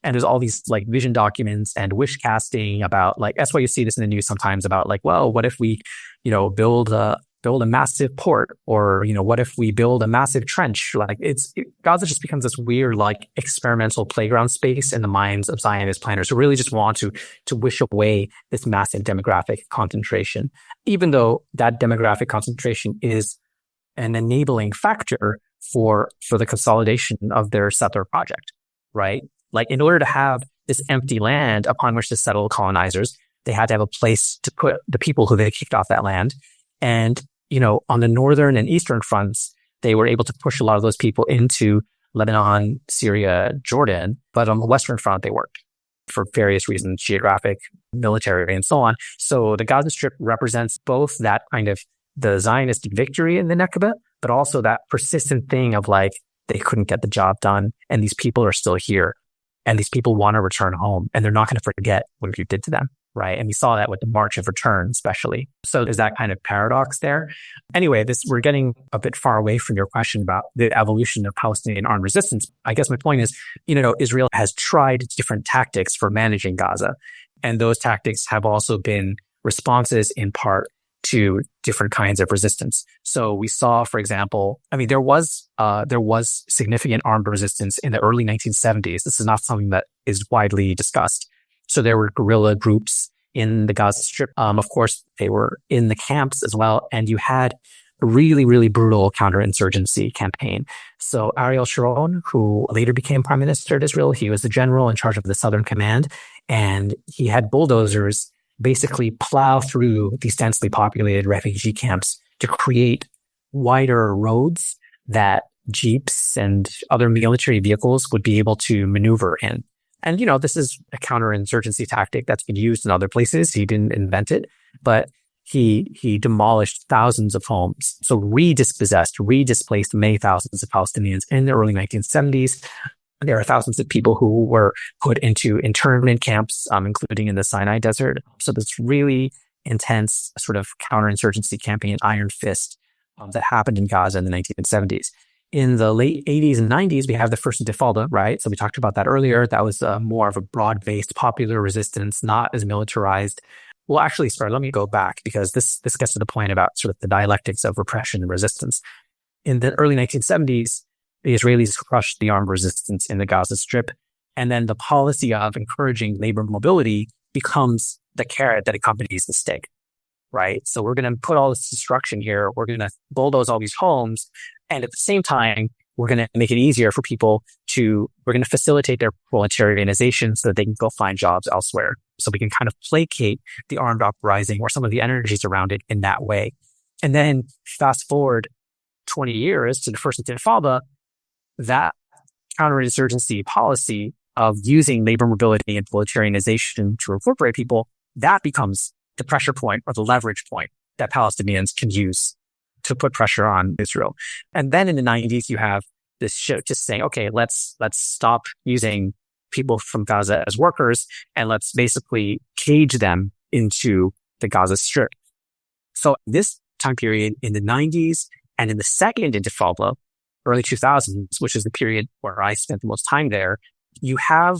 And there's all these like vision documents and wish casting about like, that's why you see this in the news sometimes about like, well, what if we, build a massive port, or, what if we build a massive trench? Like Gaza just becomes this weird, like experimental playground space in the minds of Zionist planners who really just want to wish away this massive demographic concentration, even though that demographic concentration is an enabling factor for the consolidation of their settler project, right? Like in order to have this empty land upon which to settle colonizers, they had to have a place to put the people who they kicked off that land. And on the northern and eastern fronts, they were able to push a lot of those people into Lebanon, Syria, Jordan. But on the western front, they weren't for various reasons, geographic, military, and so on. So the Gaza Strip represents both that kind of the Zionist victory in the Nakba, but also that persistent thing of like, they couldn't get the job done. And these people are still here. And these people want to return home. And they're not going to forget what you did to them. Right. And we saw that with the March of Return, especially. So there's that kind of paradox there. Anyway, we're getting a bit far away from your question about the evolution of Palestinian armed resistance. I guess my point is, Israel has tried different tactics for managing Gaza. And those tactics have also been responses in part to different kinds of resistance. So we saw, for example, there was significant armed resistance in the early 1970s. This is not something that is widely discussed. So there were guerrilla groups in the Gaza Strip. Of course, they were in the camps as well. And you had a really, really brutal counterinsurgency campaign. So Ariel Sharon, who later became prime minister of Israel, he was the general in charge of the Southern Command. And he had bulldozers basically plow through these densely populated refugee camps to create wider roads that jeeps and other military vehicles would be able to maneuver in. And, this is a counterinsurgency tactic that's been used in other places. He didn't invent it, but he demolished thousands of homes. So redisplaced many thousands of Palestinians in the early 1970s. There are thousands of people who were put into internment camps, including in the Sinai Desert. So this really intense sort of counterinsurgency campaign, Iron Fist, that happened in Gaza in the 1970s. In the late 80s and 90s, we have the first Intifada, right? So we talked about that earlier. That was more of a broad-based popular resistance, not as militarized. Well, actually, let me go back because this gets to the point about sort of the dialectics of repression and resistance. In the early 1970s, the Israelis crushed the armed resistance in the Gaza Strip. And then the policy of encouraging labor mobility becomes the carrot that accompanies the stick, right? So we're going to put all this destruction here. We're going to bulldoze all these homes. And at the same time, we're going to make it easier for people we're going to facilitate their proletarianization so that they can go find jobs elsewhere. So we can kind of placate the armed uprising or some of the energies around it in that way. And then fast forward 20 years to the first Intifada, that counterinsurgency policy of using labor mobility and proletarianization to incorporate people, that becomes the pressure point or the leverage point that Palestinians can use to put pressure on Israel. And then in the 90s, you have this shift just saying, okay, let's stop using people from Gaza as workers and let's basically cage them into the Gaza Strip. So this time period in the 90s and in the second Intifada, early 2000s, which is the period where I spent the most time there, you have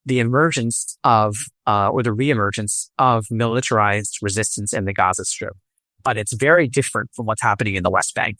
the emergence of, or the reemergence of militarized resistance in the Gaza Strip. But it's very different from what's happening in the West Bank.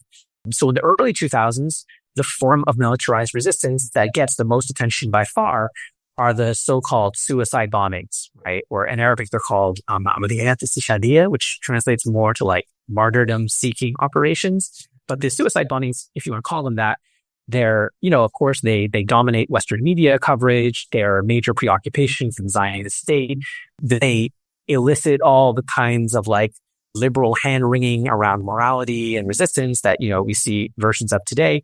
So in the early 2000s, the form of militarized resistance that gets the most attention by far are the so-called suicide bombings, right? Or in Arabic, they're called amaliyat istishhadiyya, which translates more to like martyrdom-seeking operations. But the suicide bombings, if you want to call them that, they're, of course, they dominate Western media coverage. They're a major preoccupation for the Zionist state. They elicit all the kinds of like liberal hand-wringing around morality and resistance that, we see versions of today.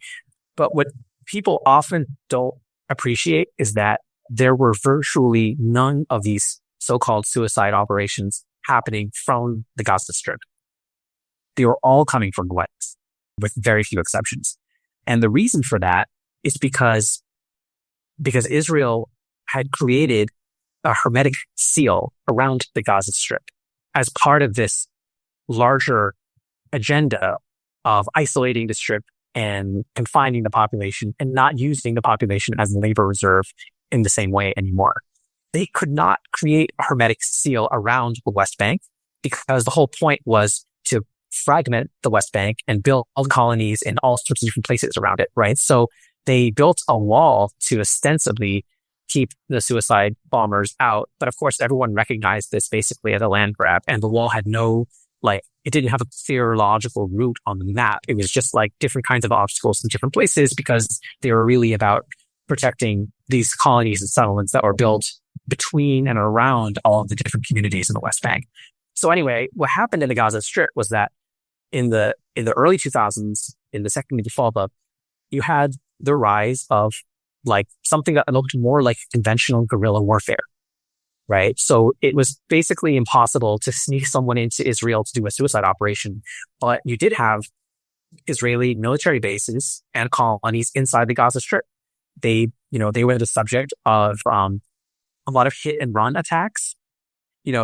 But what people often don't appreciate is that there were virtually none of these so-called suicide operations happening from the Gaza Strip. They were all coming from the West, with very few exceptions. And the reason for that is because Israel had created a hermetic seal around the Gaza Strip as part of this larger agenda of isolating the Strip and confining the population and not using the population as a labor reserve in the same way anymore. They could not create a hermetic seal around the West Bank because the whole point was to fragment the West Bank and build colonies in all sorts of different places around it, right? So they built a wall to ostensibly keep the suicide bombers out. But of course, everyone recognized this basically as a land grab, and the wall had it didn't have a theological route on the map. It was just like different kinds of obstacles in different places because they were really about protecting these colonies and settlements that were built between and around all of the different communities in the West Bank. So anyway, what happened in the Gaza Strip was that in the early 2000s, in the second intifada, you had the rise of like something that looked more like conventional guerrilla warfare, right? So it was basically impossible to sneak someone into Israel to do a suicide operation, but you did have Israeli military bases and colonies inside the Gaza Strip. They were the subject of a lot of hit and run attacks,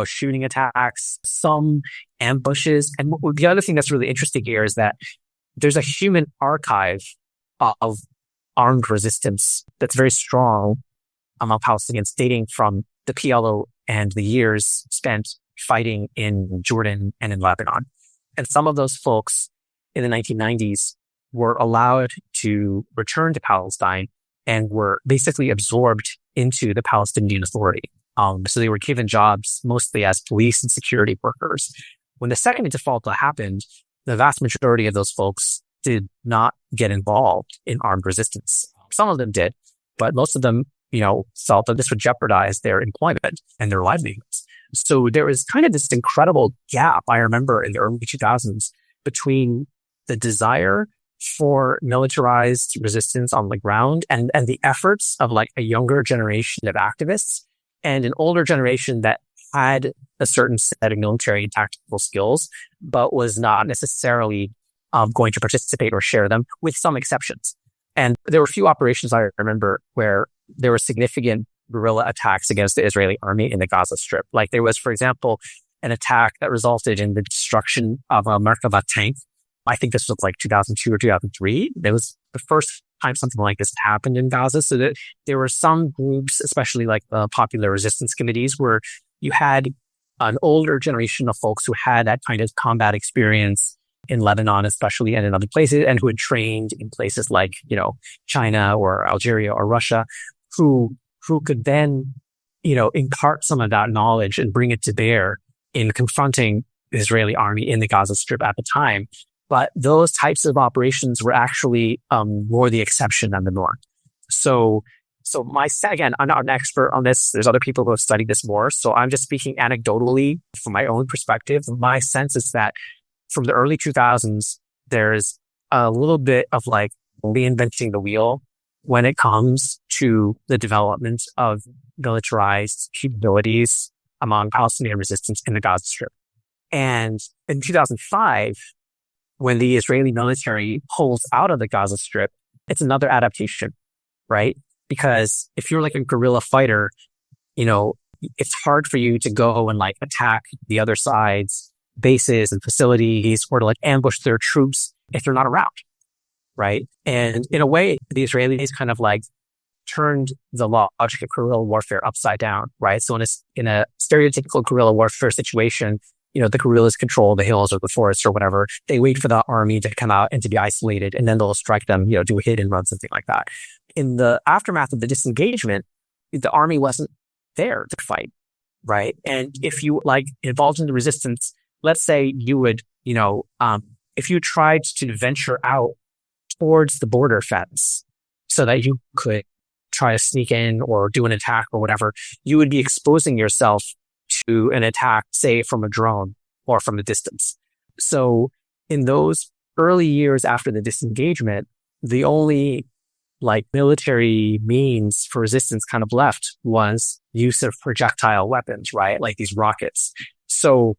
shooting attacks, some ambushes. And the other thing that's really interesting here is that there's a human archive of armed resistance that's very strong among Palestinians, dating from the PLO and the years spent fighting in Jordan and in Lebanon. And some of those folks in the 1990s were allowed to return to Palestine and were basically absorbed into the Palestinian Authority. So they were given jobs mostly as police and security workers. When the second intifada happened, the vast majority of those folks did not get involved in armed resistance. Some of them did, but most of them, felt that this would jeopardize their employment and their livelihoods. So there was kind of this incredible gap, I remember, in the early 2000s between the desire for militarized resistance on the ground and the efforts of like a younger generation of activists and an older generation that had a certain set of military and tactical skills, but was not necessarily going to participate or share them, with some exceptions. And there were a few operations I remember where there were significant guerrilla attacks against the Israeli army in the Gaza Strip. Like there was, for example, an attack that resulted in the destruction of a Merkava tank. I think this was like 2002 or 2003. It was the first time something like this happened in Gaza. So that there were some groups, especially like the popular resistance committees, where you had an older generation of folks who had that kind of combat experience in Lebanon, especially, and in other places, and who had trained in places like, China or Algeria or Russia, who could then, impart some of that knowledge and bring it to bear in confronting the Israeli army in the Gaza Strip at the time. But those types of operations were actually more the exception than the norm. So again, I'm not an expert on this. There's other people who have studied this more. So I'm just speaking anecdotally from my own perspective. My sense is that from the early 2000s, there's a little bit of like reinventing the wheel when it comes to the development of militarized capabilities among Palestinian resistance in the Gaza Strip. And in 2005, when the Israeli military pulls out of the Gaza Strip, it's another adaptation, right? Because if you're like a guerrilla fighter, it's hard for you to go and like attack the other side's bases and facilities or to like ambush their troops if they're not around, right? And in a way, the Israelis kind of like turned the logic of guerrilla warfare upside down, right? So in a stereotypical guerrilla warfare situation, the guerrillas control the hills or the forests or whatever. They wait for the army to come out and to be isolated, and then they'll strike them, do a hit and run, something like that. In the aftermath of the disengagement, the army wasn't there to fight, right? And if you involved in the resistance, let's say you would, if you tried to venture out towards the border fence so that you could try to sneak in or do an attack or whatever, you would be exposing yourself to an attack, say from a drone or from a distance. So in those early years after the disengagement, the only military means for resistance kind of left was use of projectile weapons, right? Like these rockets. So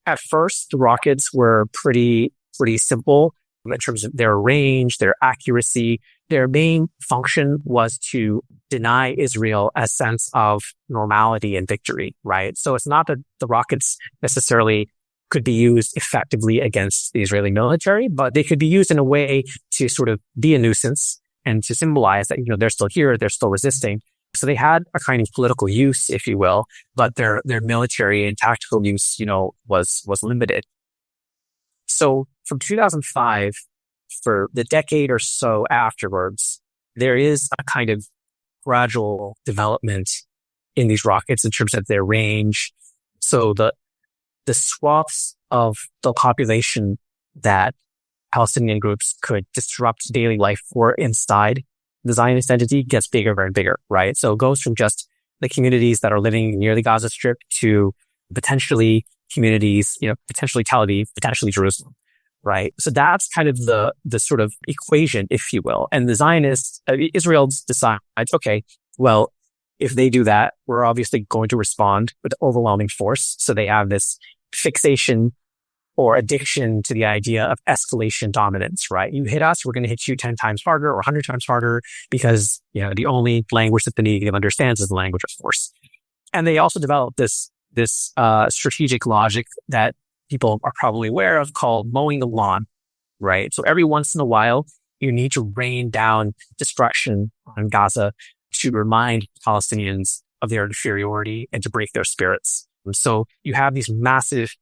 at first, the rockets were pretty simple in terms of their range, their accuracy. Their main function was to deny Israel a sense of normality and victory, right? So it's not that the rockets necessarily could be used effectively against the Israeli military, but they could be used in a way to sort of be a nuisance and to symbolize that, they're still here, they're still resisting. So they had a kind of political use, if you will, but their military and tactical use, was limited. So from 2005, for the decade or so afterwards, there is a kind of gradual development in these rockets in terms of their range. So the swaths of the population that Palestinian groups could disrupt daily life for inside the Zionist entity gets bigger and bigger, right? So it goes from just the communities that are living near the Gaza Strip to potentially communities, potentially Tel Aviv, potentially Jerusalem, right? So that's kind of the sort of equation, if you will. And the Zionists, Israel decides, okay, well, if they do that, we're obviously going to respond with overwhelming force. So they have this fixation or addiction to the idea of escalation dominance, right? You hit us, we're going to hit you 10 times harder or 100 times harder because, the only language that the negative understands is the language of force. And they also developed this strategic logic that people are probably aware of called mowing the lawn, right? So every once in a while, you need to rain down destruction on Gaza to remind Palestinians of their inferiority and to break their spirits. And so you have these massive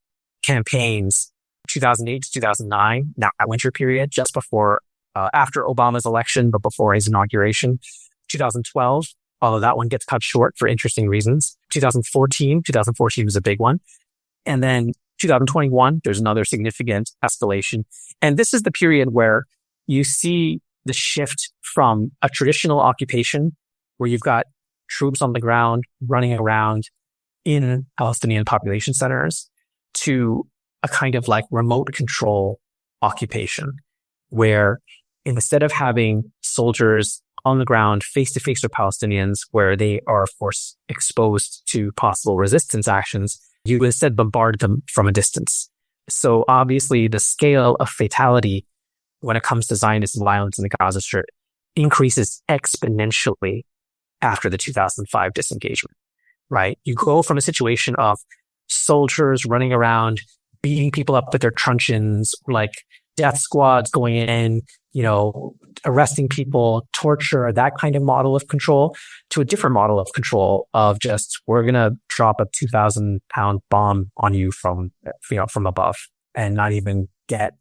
campaigns, 2008 to 2009, now that winter period, just before, after Obama's election, but before his inauguration. 2012, although that one gets cut short for interesting reasons. 2014 was a big one. And then 2021, there's another significant escalation. And this is the period where you see the shift from a traditional occupation where you've got troops on the ground running around in Palestinian population centers to a kind of remote control occupation where instead of having soldiers on the ground face to face with Palestinians where they are, of course, exposed to possible resistance actions, you instead bombard them from a distance. So obviously the scale of fatality when it comes to Zionist violence in the Gaza Strip increases exponentially after the 2005 disengagement, right? You go from a situation of soldiers running around, beating people up with their truncheons, death squads going in, arresting people, torture, that kind of model of control, to a different model of control of just, we're going to drop a 2,000-pound bomb on you from above and not even get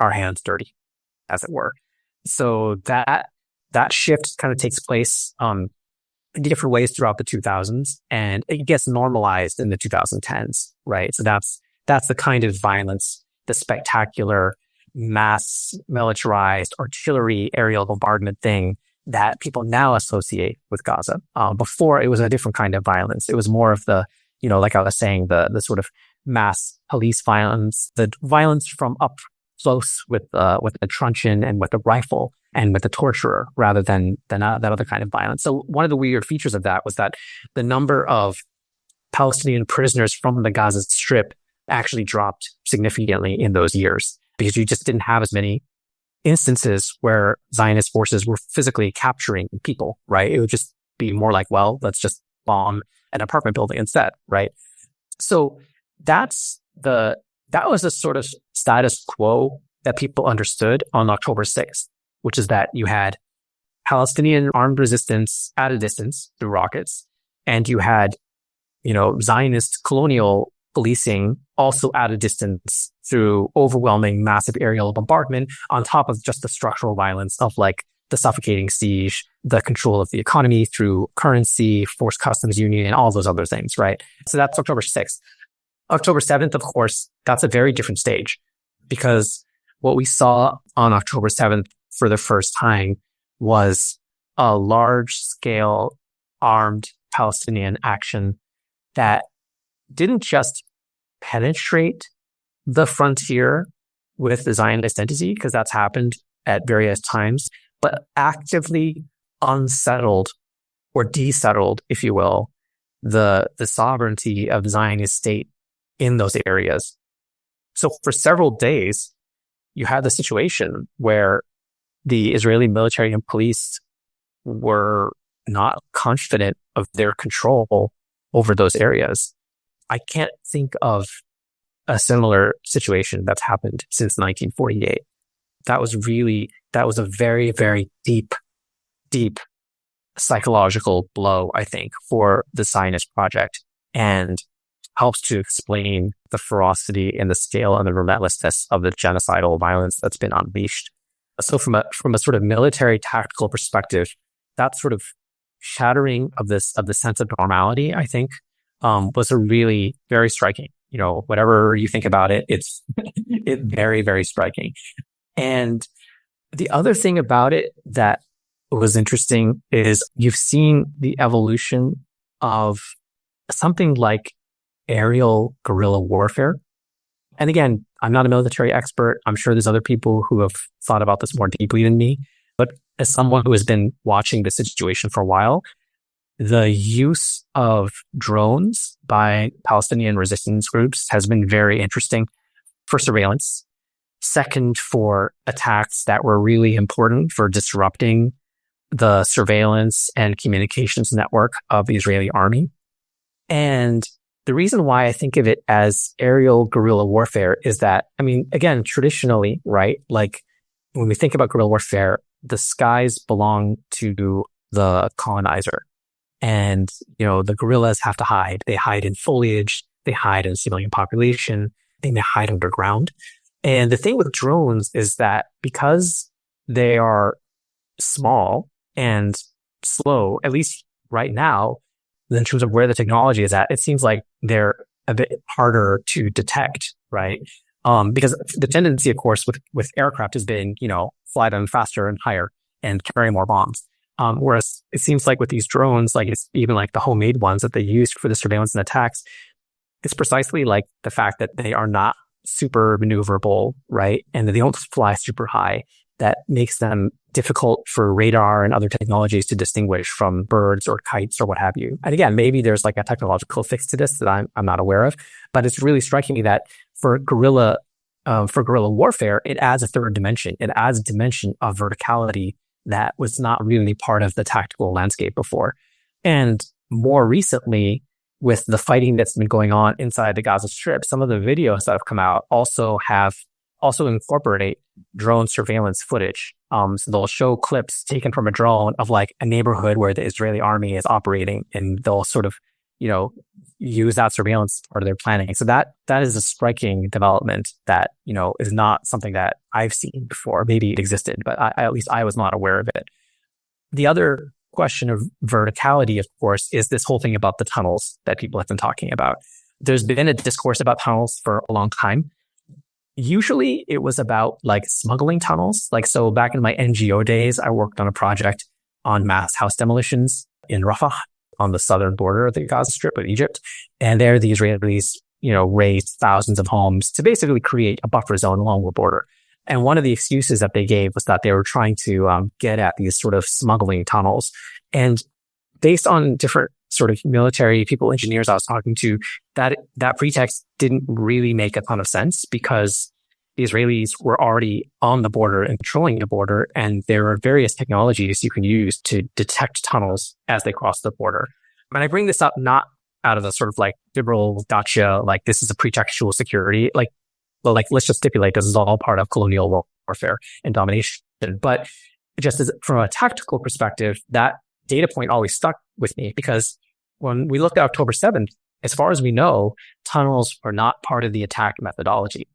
our hands dirty, as it were. So that shift kind of takes place in different ways throughout the 2000s, and it gets normalized in the 2010s, right? So that's the kind of violence, the spectacular, mass militarized artillery aerial bombardment thing that people now associate with Gaza. Before, it was a different kind of violence. It was more of the, like I was saying, the sort of mass police violence, the violence from up close with the truncheon and with the rifle and with the torturer, rather than that other kind of violence. So one of the weird features of that was that the number of Palestinian prisoners from the Gaza Strip actually dropped significantly in those years, because you just didn't have as many instances where Zionist forces were physically capturing people, right? It would just be more like, well, let's just bomb an apartment building instead, right? So that was the sort of status quo that people understood on October 6th, which is that you had Palestinian armed resistance at a distance through rockets, and you had, Zionist colonial policing also at a distance through overwhelming massive aerial bombardment on top of just the structural violence of like the suffocating siege, the control of the economy through currency, forced customs union, and all those other things, right? So that's October 6th. October 7th, of course, that's a very different stage, because what we saw on October 7th for the first time was a large-scale armed Palestinian action that didn't just penetrate the frontier with the Zionist entity, because that's happened at various times, but actively unsettled or desettled, if you will, the sovereignty of the Zionist state in those areas. So for several days, you had the situation where the Israeli military and police were not confident of their control over those areas. I can't think of a similar situation that's happened since 1948. That was a very, very deep psychological blow, I think, for the Zionist project, and helps to explain the ferocity and the scale and the relentlessness of the genocidal violence that's been unleashed. So from a sort of military tactical perspective, that sort of shattering of the sense of normality, I think, was a really very striking. Whatever you think about it, it's very, very striking. And the other thing about it that was interesting is you've seen the evolution of something like aerial guerrilla warfare. And again, I'm not a military expert. I'm sure there's other people who have thought about this more deeply than me. But as someone who has been watching the situation for a while, the use of drones by Palestinian resistance groups has been very interesting for surveillance. Second, for attacks that were really important for disrupting the surveillance and communications network of the Israeli army. And the reason why I think of it as aerial guerrilla warfare is that, again, traditionally, right? Like when we think about guerrilla warfare, the skies belong to the colonizer. And, the guerrillas have to hide. They hide in foliage. They hide in civilian population. They may hide underground. And the thing with drones is that because they are small and slow, at least right now, in terms of where the technology is at, it seems like they're a bit harder to detect, right? Because the tendency, of course, with aircraft has been, fly them faster and higher and carry more bombs. Whereas it seems like with these drones, like it's even like the homemade ones that they used for the surveillance and attacks, it's precisely like the fact that they are not super maneuverable, right? And that they don't fly super high, that makes them difficult for radar and other technologies to distinguish from birds or kites or what have you. And again, maybe there's like a technological fix to this that I'm not aware of, but it's really striking me that for guerrilla warfare, it adds a third dimension. It adds a dimension of verticality that was not really part of the tactical landscape before. And more recently, with the fighting that's been going on inside the Gaza Strip, some of the videos that have come out also incorporate drone surveillance footage. So they'll show clips taken from a drone of like a neighborhood where the Israeli army is operating, and they'll sort of, use that surveillance as part of their planning. So that is a striking development that, is not something that I've seen before. Maybe it existed, but at least I was not aware of it. The other question of verticality, of course, is this whole thing about the tunnels that people have been talking about. There's been a discourse about tunnels for a long time. Usually it was about like smuggling tunnels. Like, so back in my NGO days, I worked on a project on mass house demolitions in Rafah on the southern border of the Gaza Strip of Egypt. And there the Israelis, razed thousands of homes to basically create a buffer zone along the border. And one of the excuses that they gave was that they were trying to get at these sort of smuggling tunnels. And based on different sort of military people, engineers I was talking to, that pretext didn't really make a ton of sense, because the Israelis were already on the border and controlling the border, and there are various technologies you can use to detect tunnels as they cross the border. And I bring this up not out of a sort of like liberal gotcha, like this is a pretextual security, let's just stipulate this is all part of colonial warfare and domination. But just as from a tactical perspective, that data point always stuck with me because when we looked at October 7th, as far as we know, tunnels were not part of the attack methodology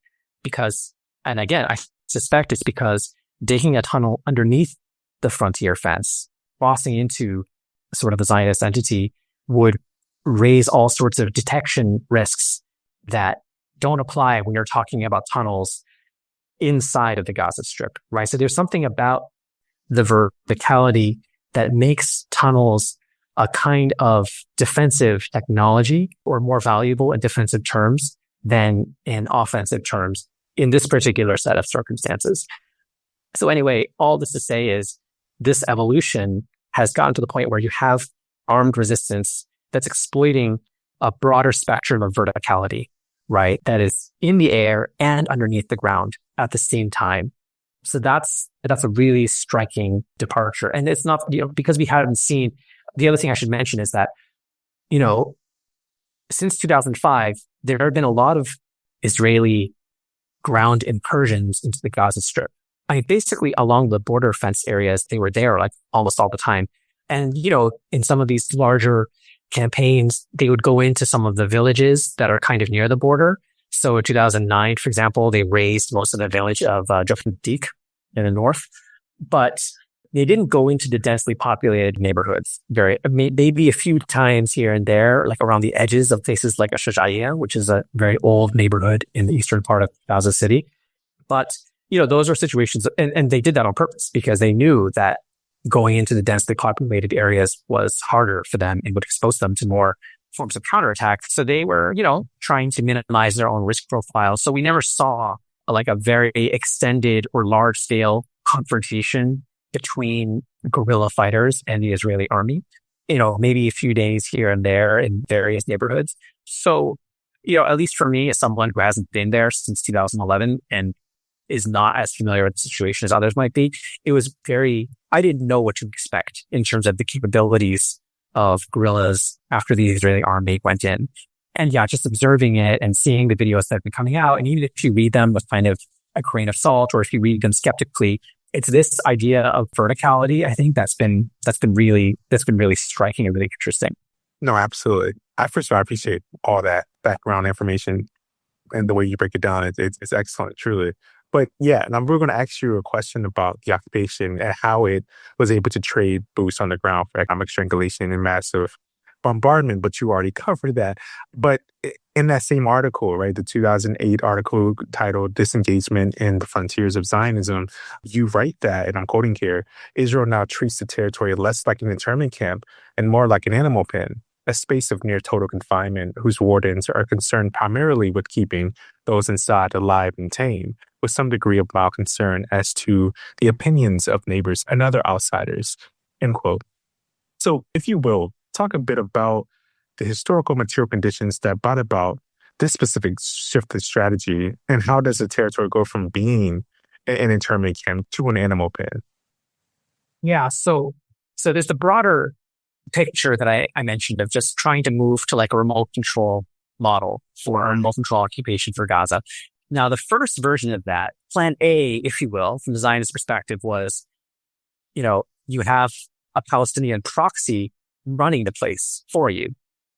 because, and again, I suspect it's because digging a tunnel underneath the frontier fence, crossing into sort of the Zionist entity would raise all sorts of detection risks that don't apply when you're talking about tunnels inside of the Gaza Strip, right? So there's something about the verticality that makes tunnels a kind of defensive technology or more valuable in defensive terms than in offensive terms in this particular set of circumstances. So anyway, all this to say is this evolution has gotten to the point where you have armed resistance that's exploiting a broader spectrum of verticality, right? That is in the air and underneath the ground at the same time. So that's a really striking departure. And it's not, because we haven't seen, the other thing I should mention is that, since 2005, there have been a lot of Israeli ground incursions into the Gaza Strip. I mean, basically along the border fence areas, they were there like almost all the time. And, in some of these larger campaigns, they would go into some of the villages that are kind of near the border. So in 2009, for example, they razed most of the village of Jafnadik in the north, but they didn't go into the densely populated neighborhoods maybe a few times here and there, like around the edges of places like Ashajaya, which is a very old neighborhood in the eastern part of Gaza City. But, those are situations, and they did that on purpose because they knew that going into the densely populated areas was harder for them and would expose them to more forms of counterattack. So they were, trying to minimize their own risk profile. So we never saw like a very extended or large scale confrontation between guerrilla fighters and the Israeli army, maybe a few days here and there in various neighborhoods. So, at least for me, as someone who hasn't been there since 2011 and is not as familiar with the situation as others might be, I didn't know what to expect in terms of the capabilities of guerrillas after the Israeli army went in. And yeah, just observing it and seeing the videos that have been coming out, and even if you read them with kind of a grain of salt, or if you read them skeptically, it's this idea of verticality, I think that's been really striking and really interesting. No, absolutely. First of all, I appreciate all that background information and the way you break it down. It's excellent, truly. But yeah, now we're going to ask you a question about the occupation and how it was able to trade boots on the ground for economic strangulation and massive bombardment, but you already covered that. But in that same article, right, the 2008 article titled Disengagement in the Frontiers of Zionism, you write that, and I'm quoting here, Israel now treats the territory less like an internment camp and more like an animal pen, a space of near total confinement whose wardens are concerned primarily with keeping those inside alive and tame, with some degree of mild concern as to the opinions of neighbors and other outsiders, end quote. So, if you will, talk a bit about the historical material conditions that brought about this specific shift in strategy, and how does the territory go from being an internment camp to an animal pen? Yeah, so there's the broader picture that I mentioned of just trying to move to like a remote control model for a remote control occupation for Gaza. Now, the first version of that, plan A, if you will, from the Zionist perspective was, you have a Palestinian proxy running the place for you,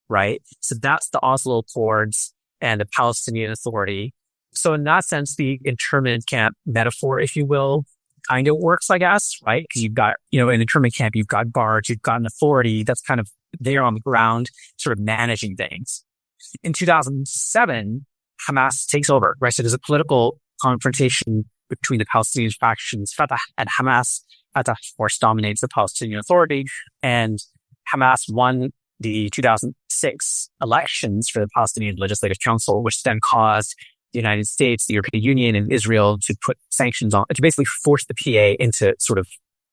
right? So that's the Oslo Accords and the Palestinian Authority. So in that sense, the internment camp metaphor, if you will, kind of works, I guess, right? Because you've got, in the internment camp, you've got guards, you've got an authority that's kind of there on the ground, sort of managing things. In 2007, Hamas takes over, right? So there's a political confrontation between the Palestinian factions, Fatah and Hamas. Fatah, of course, dominates the Palestinian Authority, and Hamas won the 2006 elections for the Palestinian Legislative Council, which then caused the United States, the European Union, and Israel to put sanctions on, to basically force the PA into sort of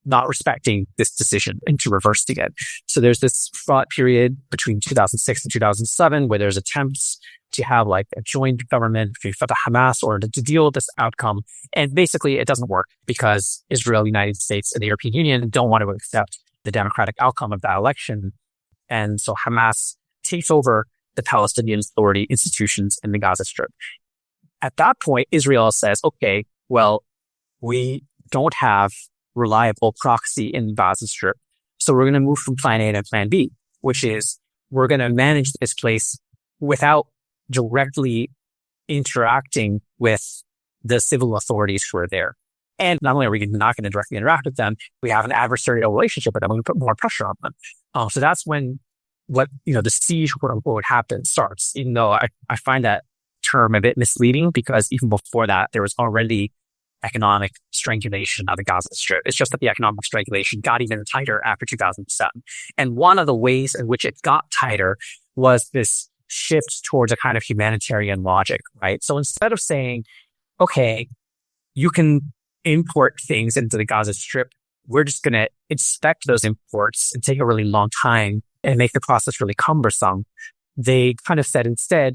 not respecting this decision and to reversing it. So there's this fraught period between 2006 and 2007 where there's attempts to have like a joint government between Fatah Hamas or to deal with this outcome. And basically it doesn't work because Israel, the United States, and the European Union don't want to accept the democratic outcome of that election. And so Hamas takes over the Palestinian Authority institutions in the Gaza Strip. At that point, Israel says, okay, well, we don't have reliable proxy in the Gaza Strip. So we're going to move from plan A to plan B, which is we're going to manage this place without directly interacting with the civil authorities who are there. And not only are we not going to directly interact with them, we have an adversarial relationship with them and we put more pressure on them. So that's when the siege, quote unquote, starts, even though I find that term a bit misleading because even before that, there was already economic strangulation of the Gaza Strip. It's just that the economic strangulation got even tighter after 2007. And one of the ways in which it got tighter was this shift towards a kind of humanitarian logic, right? So instead of saying, okay, you can import things into the Gaza Strip, we're just going to inspect those imports and take a really long time and make the process really cumbersome. They kind of said instead,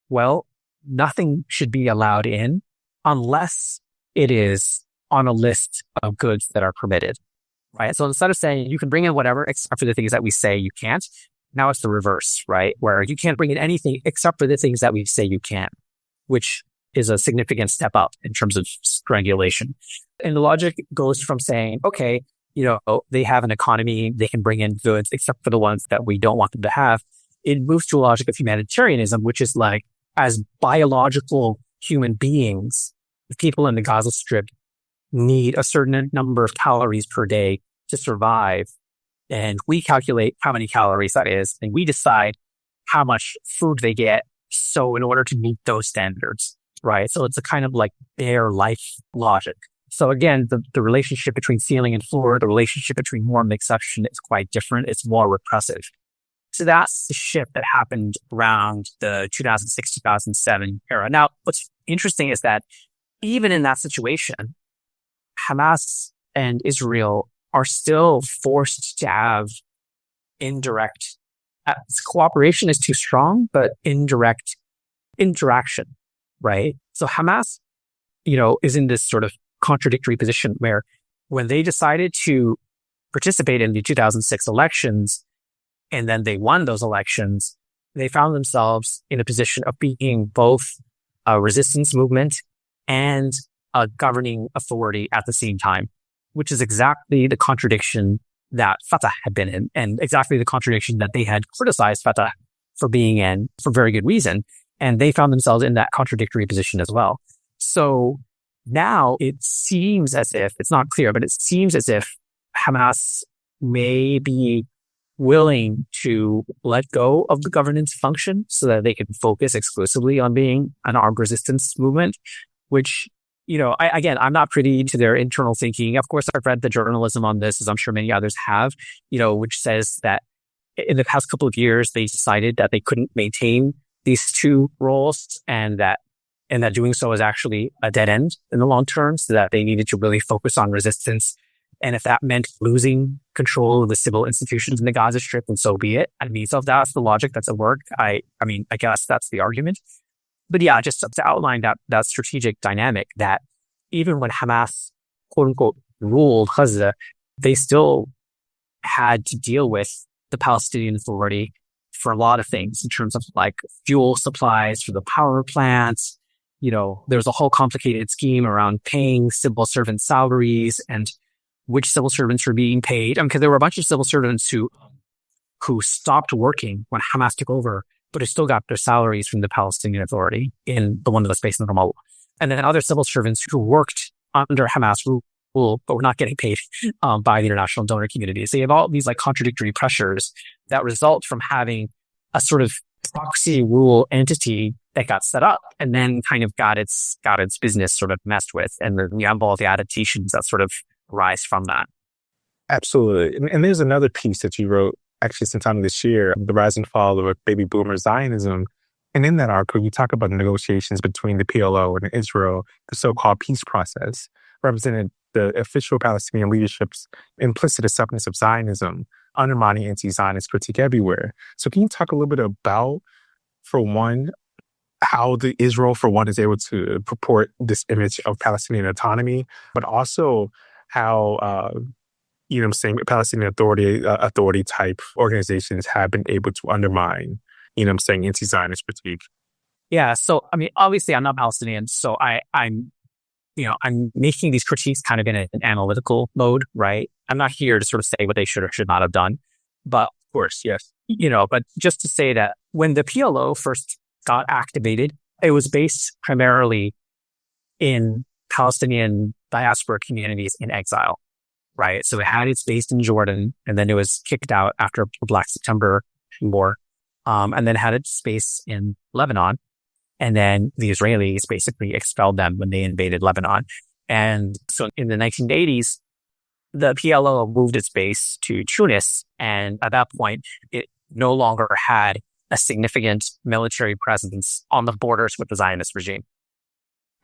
well, nothing should be allowed in unless it is on a list of goods that are permitted, right? So instead of saying you can bring in whatever except for the things that we say you can't, now it's the reverse, right? Where you can't bring in anything except for the things that we say you can, which is a significant step up in terms of strangulation. And the logic goes from saying, okay, they have an economy, they can bring in goods except for the ones that we don't want them to have. It moves to a logic of humanitarianism, which is like, as biological human beings, the people in the Gaza Strip need a certain number of calories per day to survive. And we calculate how many calories that is, and we decide how much food they get. So in order to meet those standards, right? So it's a kind of like bare life logic. So again, the relationship between ceiling and floor, the relationship between norm and exception is quite different. It's more repressive. So that's the shift that happened around the 2006-2007 era. Now, what's interesting is that even in that situation, Hamas and Israel are still forced to have indirect cooperation is too strong, but indirect interaction, right? So Hamas, is in this sort of contradictory position where when they decided to participate in the 2006 elections, and then they won those elections, they found themselves in a position of being both a resistance movement and a governing authority at the same time, which is exactly the contradiction that Fatah had been in, and exactly the contradiction that they had criticized Fatah for being in for very good reason. And they found themselves in that contradictory position as well. So now it seems as if, it's not clear, but it seems as if Hamas may be willing to let go of the governance function so that they can focus exclusively on being an armed resistance movement, which, I'm not privy to their internal thinking. Of course, I've read the journalism on this, as I'm sure many others have, which says that in the past couple of years, they decided that they couldn't maintain these two roles and that doing so is actually a dead end in the long term, so that they needed to really focus on resistance. And if that meant losing control of the civil institutions in the Gaza Strip, then so be it. So if that's the logic that's at work, I guess that's the argument. But yeah, just to outline that strategic dynamic, that even when Hamas, quote unquote, ruled Gaza, they still had to deal with the Palestinian Authority for a lot of things in terms of like fuel supplies for the power plants. There's a whole complicated scheme around paying civil servant salaries and which civil servants were being paid. Because there were a bunch of civil servants who stopped working when Hamas took over, but who still got their salaries from the Palestinian Authority in the one that was based in Ramallah. And then other civil servants who worked under Hamas rule, but were not getting paid by the international donor community. So you have all these like contradictory pressures that result from having a sort of proxy rule entity that got set up and then kind of got its business sort of messed with. And then you have all the adaptations that sort of rise from that. Absolutely. And there's another piece that you wrote actually sometime this year, The Rise and Fall of Baby Boomer Zionism. And in that article, you talk about the negotiations between the PLO and Israel, the so-called peace process, represented the official Palestinian leadership's implicit acceptance of Zionism, undermining anti-Zionist critique everywhere. So can you talk a little bit about, for one, how the Israel, for one, is able to purport this image of Palestinian autonomy, but also how, Palestinian authority type organizations have been able to undermine, anti-Zionist critique? Yeah. So, obviously I'm not Palestinian, so I'm I'm making these critiques kind of in an analytical mode, right? I'm not here to sort of say what they should or should not have done, but Of course, yes. but just to say that when the PLO first got activated, it was based primarily in Palestinian diaspora communities in exile, right? So it had its base in Jordan, and then it was kicked out after the Black September War, and then had its base in Lebanon. And then the Israelis basically expelled them when they invaded Lebanon. And so in the 1980s, the PLO moved its base to Tunis. And at that point, it no longer had a significant military presence on the borders with the Zionist regime.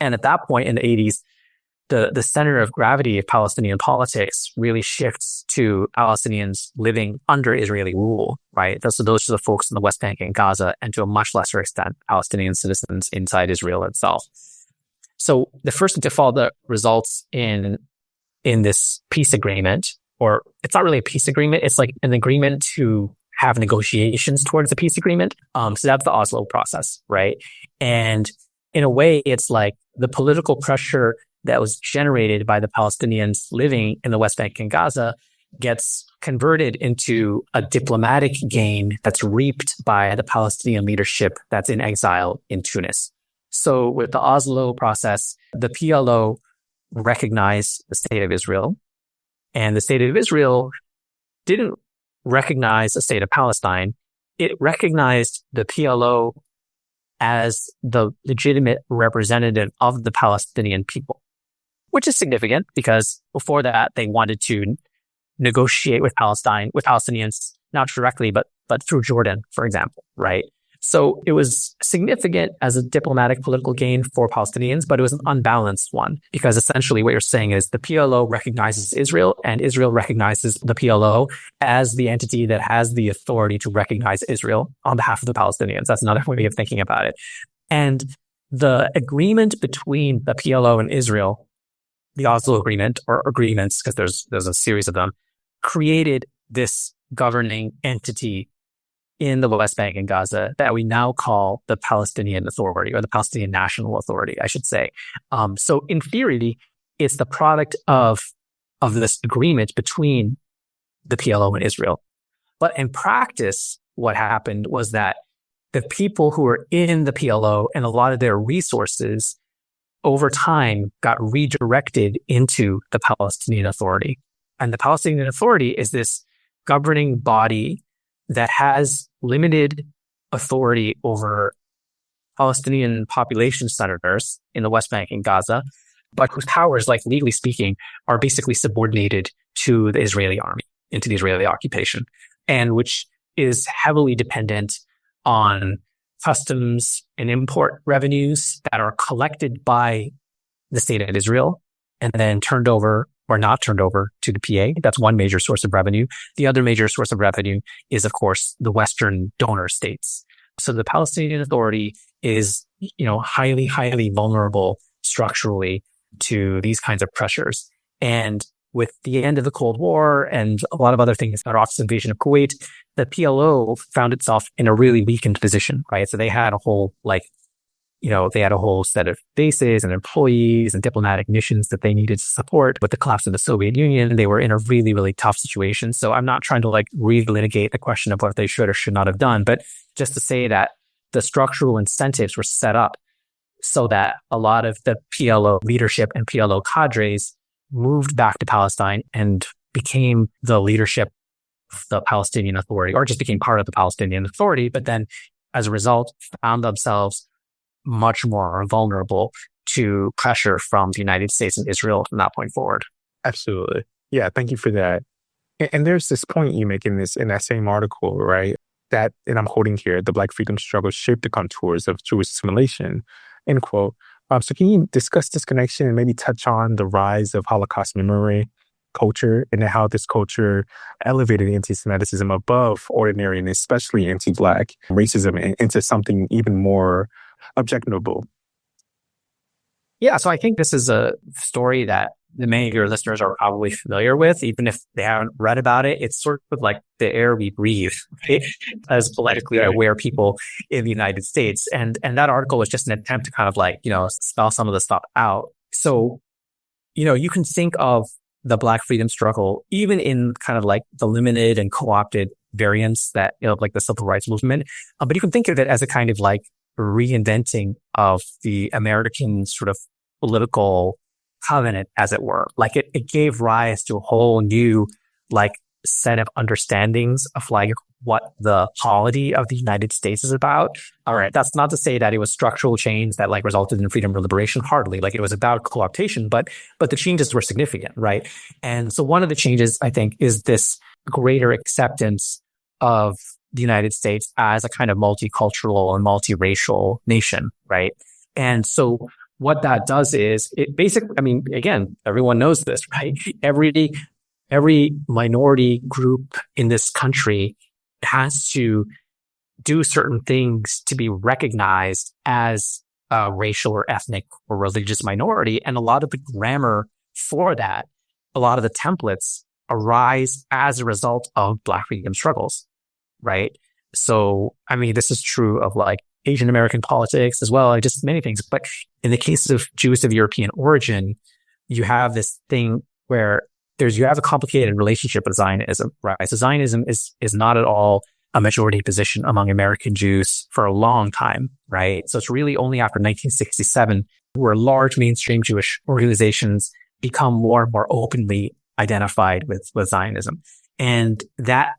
And at that point in the 80s, the center of gravity of Palestinian politics really shifts to Palestinians living under Israeli rule, right? Those are the folks in the West Bank and Gaza, and to a much lesser extent, Palestinian citizens inside Israel itself. So the first default that results in this peace agreement, or it's not really a peace agreement, it's like an agreement to have negotiations towards the peace agreement. So that's the Oslo process, right? And in a way, it's like the political pressure that was generated by the Palestinians living in the West Bank and Gaza gets converted into a diplomatic gain that's reaped by the Palestinian leadership that's in exile in Tunis. So with the Oslo process, the PLO recognized the state of Israel, and the state of Israel didn't recognize the state of Palestine. It recognized the PLO as the legitimate representative of the Palestinian people, which is significant because before that, they wanted to negotiate with Palestinians, not directly, but through Jordan, for example, right? So it was significant as a diplomatic political gain for Palestinians, but it was an unbalanced one because essentially what you're saying is the PLO recognizes Israel and Israel recognizes the PLO as the entity that has the authority to recognize Israel on behalf of the Palestinians. That's another way of thinking about it. And the agreement between the PLO and Israel, the Oslo Agreement, or agreements, because there's a series of them, created this governing entity in the West Bank and Gaza that we now call the Palestinian Authority, or the Palestinian National Authority, I should say. So in theory, it's the product of this agreement between the PLO and Israel. But in practice, what happened was that the people who were in the PLO and a lot of their resources over time got redirected into the Palestinian Authority. And the Palestinian Authority is this governing body that has limited authority over Palestinian population centers in the West Bank and Gaza, but whose powers, like legally speaking, are basically subordinated to the Israeli army, into the Israeli occupation, and which is heavily dependent on customs and import revenues that are collected by the state of Israel and then turned over or not turned over to the PA. That's one major source of revenue. The other major source of revenue is, of course, the Western donor states. So the Palestinian Authority is, highly, highly vulnerable structurally to these kinds of pressures. And with the end of the Cold War and a lot of other things, Iraq's invasion of Kuwait, the PLO found itself in a really weakened position, right? So they had a whole set of bases and employees and diplomatic missions that they needed to support. With the collapse of the Soviet Union, they were in a really, really tough situation. So I'm not trying to relitigate the question of what they should or should not have done, but just to say that the structural incentives were set up so that a lot of the PLO leadership and PLO cadres moved back to Palestine and became the leadership of the Palestinian Authority, or just became part of the Palestinian Authority, but then as a result found themselves much more vulnerable to pressure from the United States and Israel from that point forward. Absolutely. Yeah, thank you for that. And there's this point you make in that same article, right? That, and I'm quoting here, the Black freedom struggle shaped the contours of Jewish assimilation, end quote. So can you discuss this connection and maybe touch on the rise of Holocaust memory culture and how this culture elevated anti-Semitism above ordinary and especially anti-Black racism into something even more objectionable? Yeah, so I think this is a story that many of your listeners are probably familiar with, even if they haven't read about it. It's sort of like the air we breathe, right? As politically aware people in the United States. And that article was just an attempt to kind of spell some of the stuff out So, you can think of the Black freedom struggle, even in kind of like the limited and co-opted variants that, like the civil rights movement. But you can think of it as a kind of like reinventing of the American sort of political covenant, as it were. Like it gave rise to a whole new like set of understandings of like what the polity of the United States is about. All right. That's not to say that it was structural change that like resulted in freedom or liberation. Hardly. Like it was about co-optation, but the changes were significant, right? And so one of the changes, I think, is this greater acceptance of the United States as a kind of multicultural and multiracial nation, right? And so what that does is it basically, I mean, again, everyone knows this, right? Every minority group in this country has to do certain things to be recognized as a racial or ethnic or religious minority. And a lot of the grammar for that, a lot of the templates arise as a result of Black freedom struggles, right? So, I mean, this is true of like Asian American politics as well, just many things. But in the case of Jews of European origin, you have this thing where you have a complicated relationship with Zionism, right? So Zionism is not at all a majority position among American Jews for a long time, right? So it's really only after 1967 where large mainstream Jewish organizations become more and more openly identified with Zionism. And that,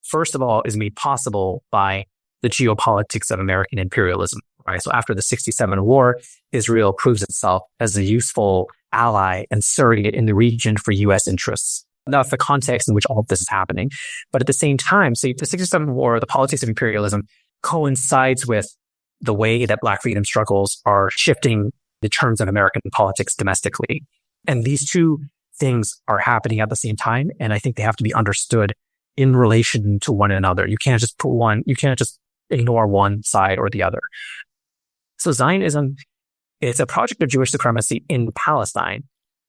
first of all, is made possible by the geopolitics of American imperialism, right? So after the 67 war, Israel proves itself as a useful ally and surrogate in the region for U.S. interests. That's the context in which all of this is happening. But at the same time, so the 67 war, the politics of imperialism coincides with the way that Black freedom struggles are shifting the terms of American politics domestically. And these two things are happening at the same time. And I think they have to be understood in relation to one another. You can't just ignore one side or the other. So Zionism is a project of Jewish supremacy in Palestine,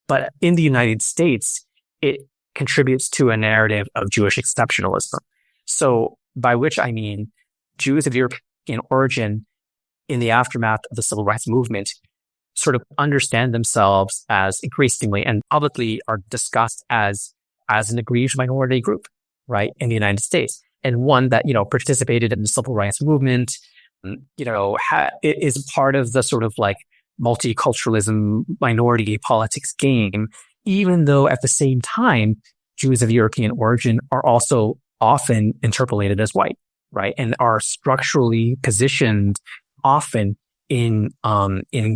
but in the United States, it contributes to a narrative of Jewish exceptionalism. So by which I mean Jews of European origin in the aftermath of the civil rights movement sort of understand themselves as increasingly and publicly are discussed as an aggrieved minority group, right, in the United States. And one that, participated in the civil rights movement, is part of the sort of like multiculturalism minority politics game, even though at the same time, Jews of European origin are also often interpolated as white, right? And are structurally positioned often in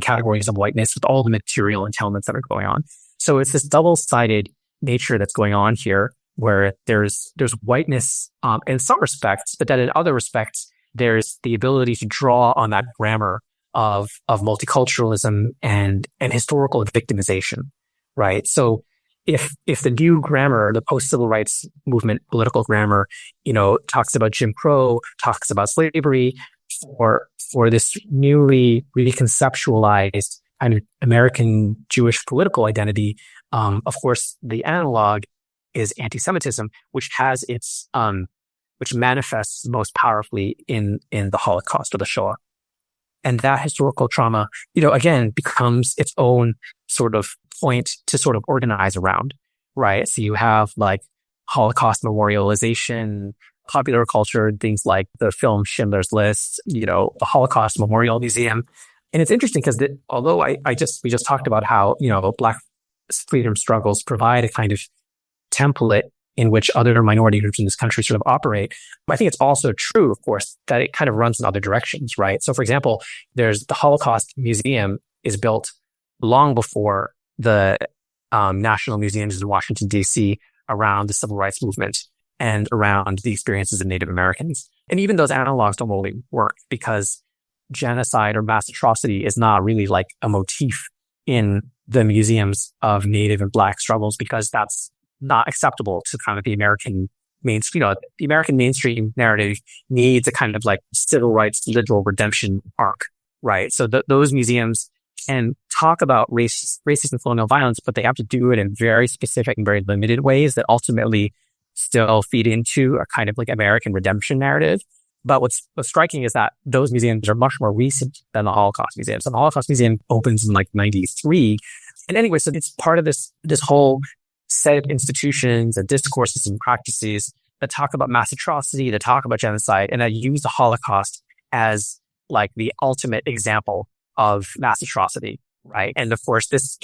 categories of whiteness with all the material entailments that are going on. So it's this double-sided nature that's going on here, where there's whiteness in some respects, but then in other respects, there's the ability to draw on that grammar of multiculturalism and historical victimization, right? So if the new grammar, the post-civil rights movement political grammar, talks about Jim Crow, talks about slavery, for this newly reconceptualized kind of American Jewish political identity, of course, the analog is anti-Semitism, which has which manifests most powerfully in the Holocaust or the Shoah. And that historical trauma, again, becomes its own sort of point to sort of organize around, right? So you have like Holocaust memorialization, popular culture, things like the film Schindler's List, the Holocaust Memorial Museum. And it's interesting because although we just talked about how, Black freedom struggles provide a kind of template in which other minority groups in this country sort of operate. I think it's also true, of course, that it kind of runs in other directions, right? So for example, there's the Holocaust Museum is built long before the National Museums in Washington, D.C. around the civil rights movement and around the experiences of Native Americans. And even those analogs don't really work because genocide or mass atrocity is not really like a motif in the museums of Native and Black struggles because that's not acceptable to kind of the American mainstream. The American mainstream narrative needs a kind of like civil rights literal redemption arc, right? So those museums can talk about racist and colonial violence, but they have to do it in very specific and very limited ways that ultimately still feed into a kind of like American redemption narrative. But what's striking is that those museums are much more recent than the Holocaust Museum. So the Holocaust Museum opens in like 93. And anyway, so it's part of this whole set of institutions and discourses and practices that talk about mass atrocity, that talk about genocide, and that use the Holocaust as like the ultimate example of mass atrocity, right? And of course, this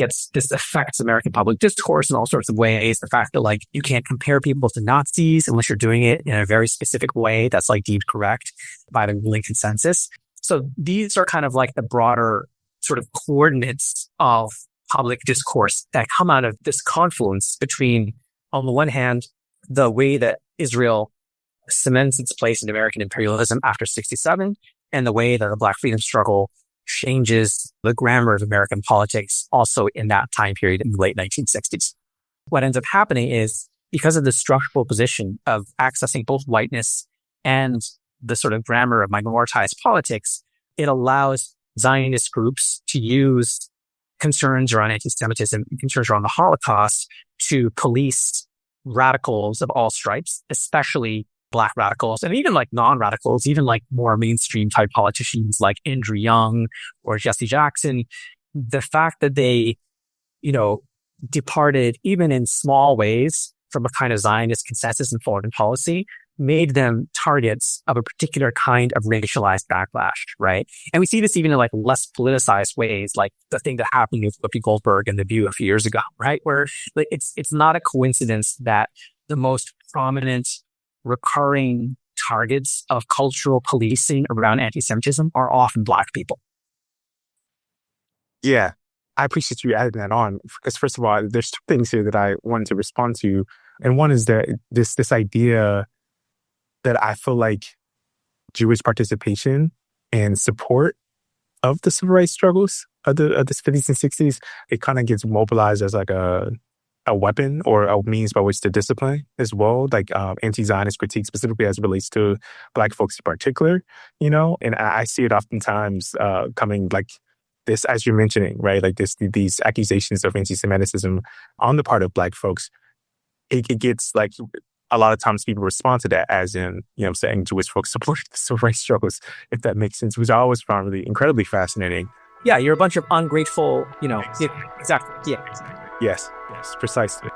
affects American public discourse in all sorts of ways. The fact that like you can't compare people to Nazis unless you're doing it in a very specific way that's like deemed correct by the ruling consensus. So these are kind of like the broader sort of coordinates of public discourse that come out of this confluence between, on the one hand, the way that Israel cements its place in American imperialism after 67, and the way that the Black freedom struggle changes the grammar of American politics also in that time period in the late 1960s. What ends up happening is, because of the structural position of accessing both whiteness and the sort of grammar of minoritized politics, it allows Zionist groups to use concerns around anti-Semitism and concerns around the Holocaust to police radicals of all stripes, especially Black radicals, and even like non-radicals, even like more mainstream type politicians like Andrew Young or Jesse Jackson. The fact that they, departed even in small ways from a kind of Zionist consensus in foreign policy made them targets of a particular kind of racialized backlash, right? And we see this even in like less politicized ways, like the thing that happened with Whoopi Goldberg and The View a few years ago, right? Where like, it's not a coincidence that the most prominent recurring targets of cultural policing around anti-Semitism are often Black people. Yeah, I appreciate you adding that on, because first of all, there's two things here that I wanted to respond to. And one is that this idea that I feel like Jewish participation and support of the civil rights struggles of the 50s and 60s, it kind of gets mobilized as like a weapon or a means by which to discipline as well, like anti-Zionist critique, specifically as it relates to Black folks in particular, and I see it oftentimes coming like this, as you're mentioning, right? Like these accusations of anti-Semitism on the part of Black folks, it gets like, a lot of times people respond to that as in, saying Jewish folks support the civil rights struggles, if that makes sense, which I always found really incredibly fascinating. Yeah, you're a bunch of ungrateful, exactly. Yeah. Yes, precisely.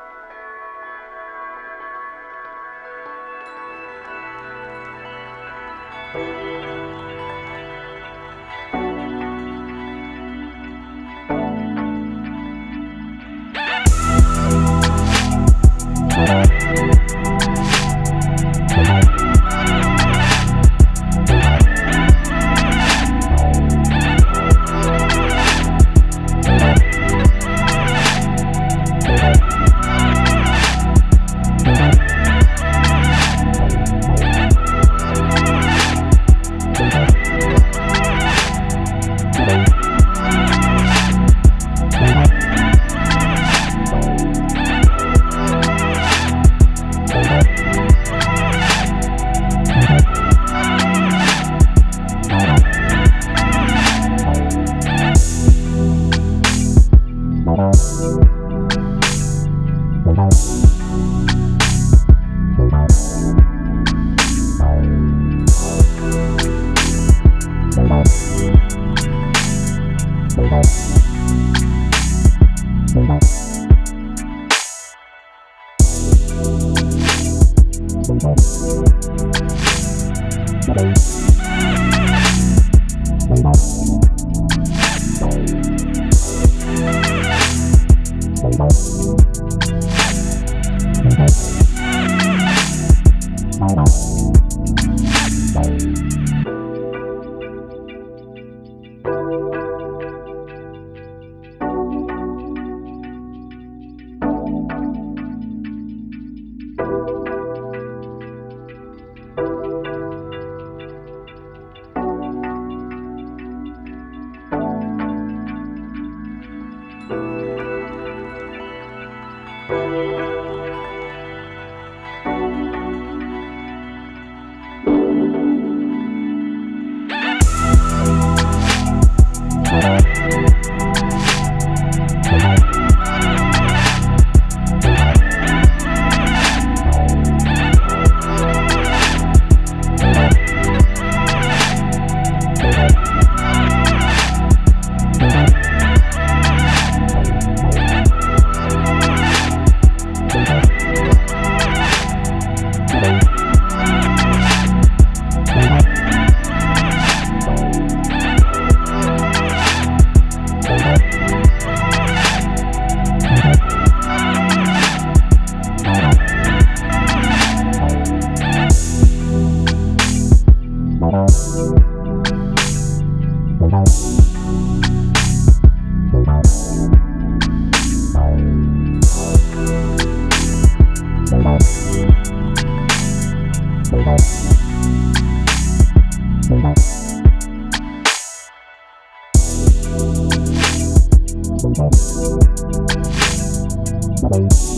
Bye.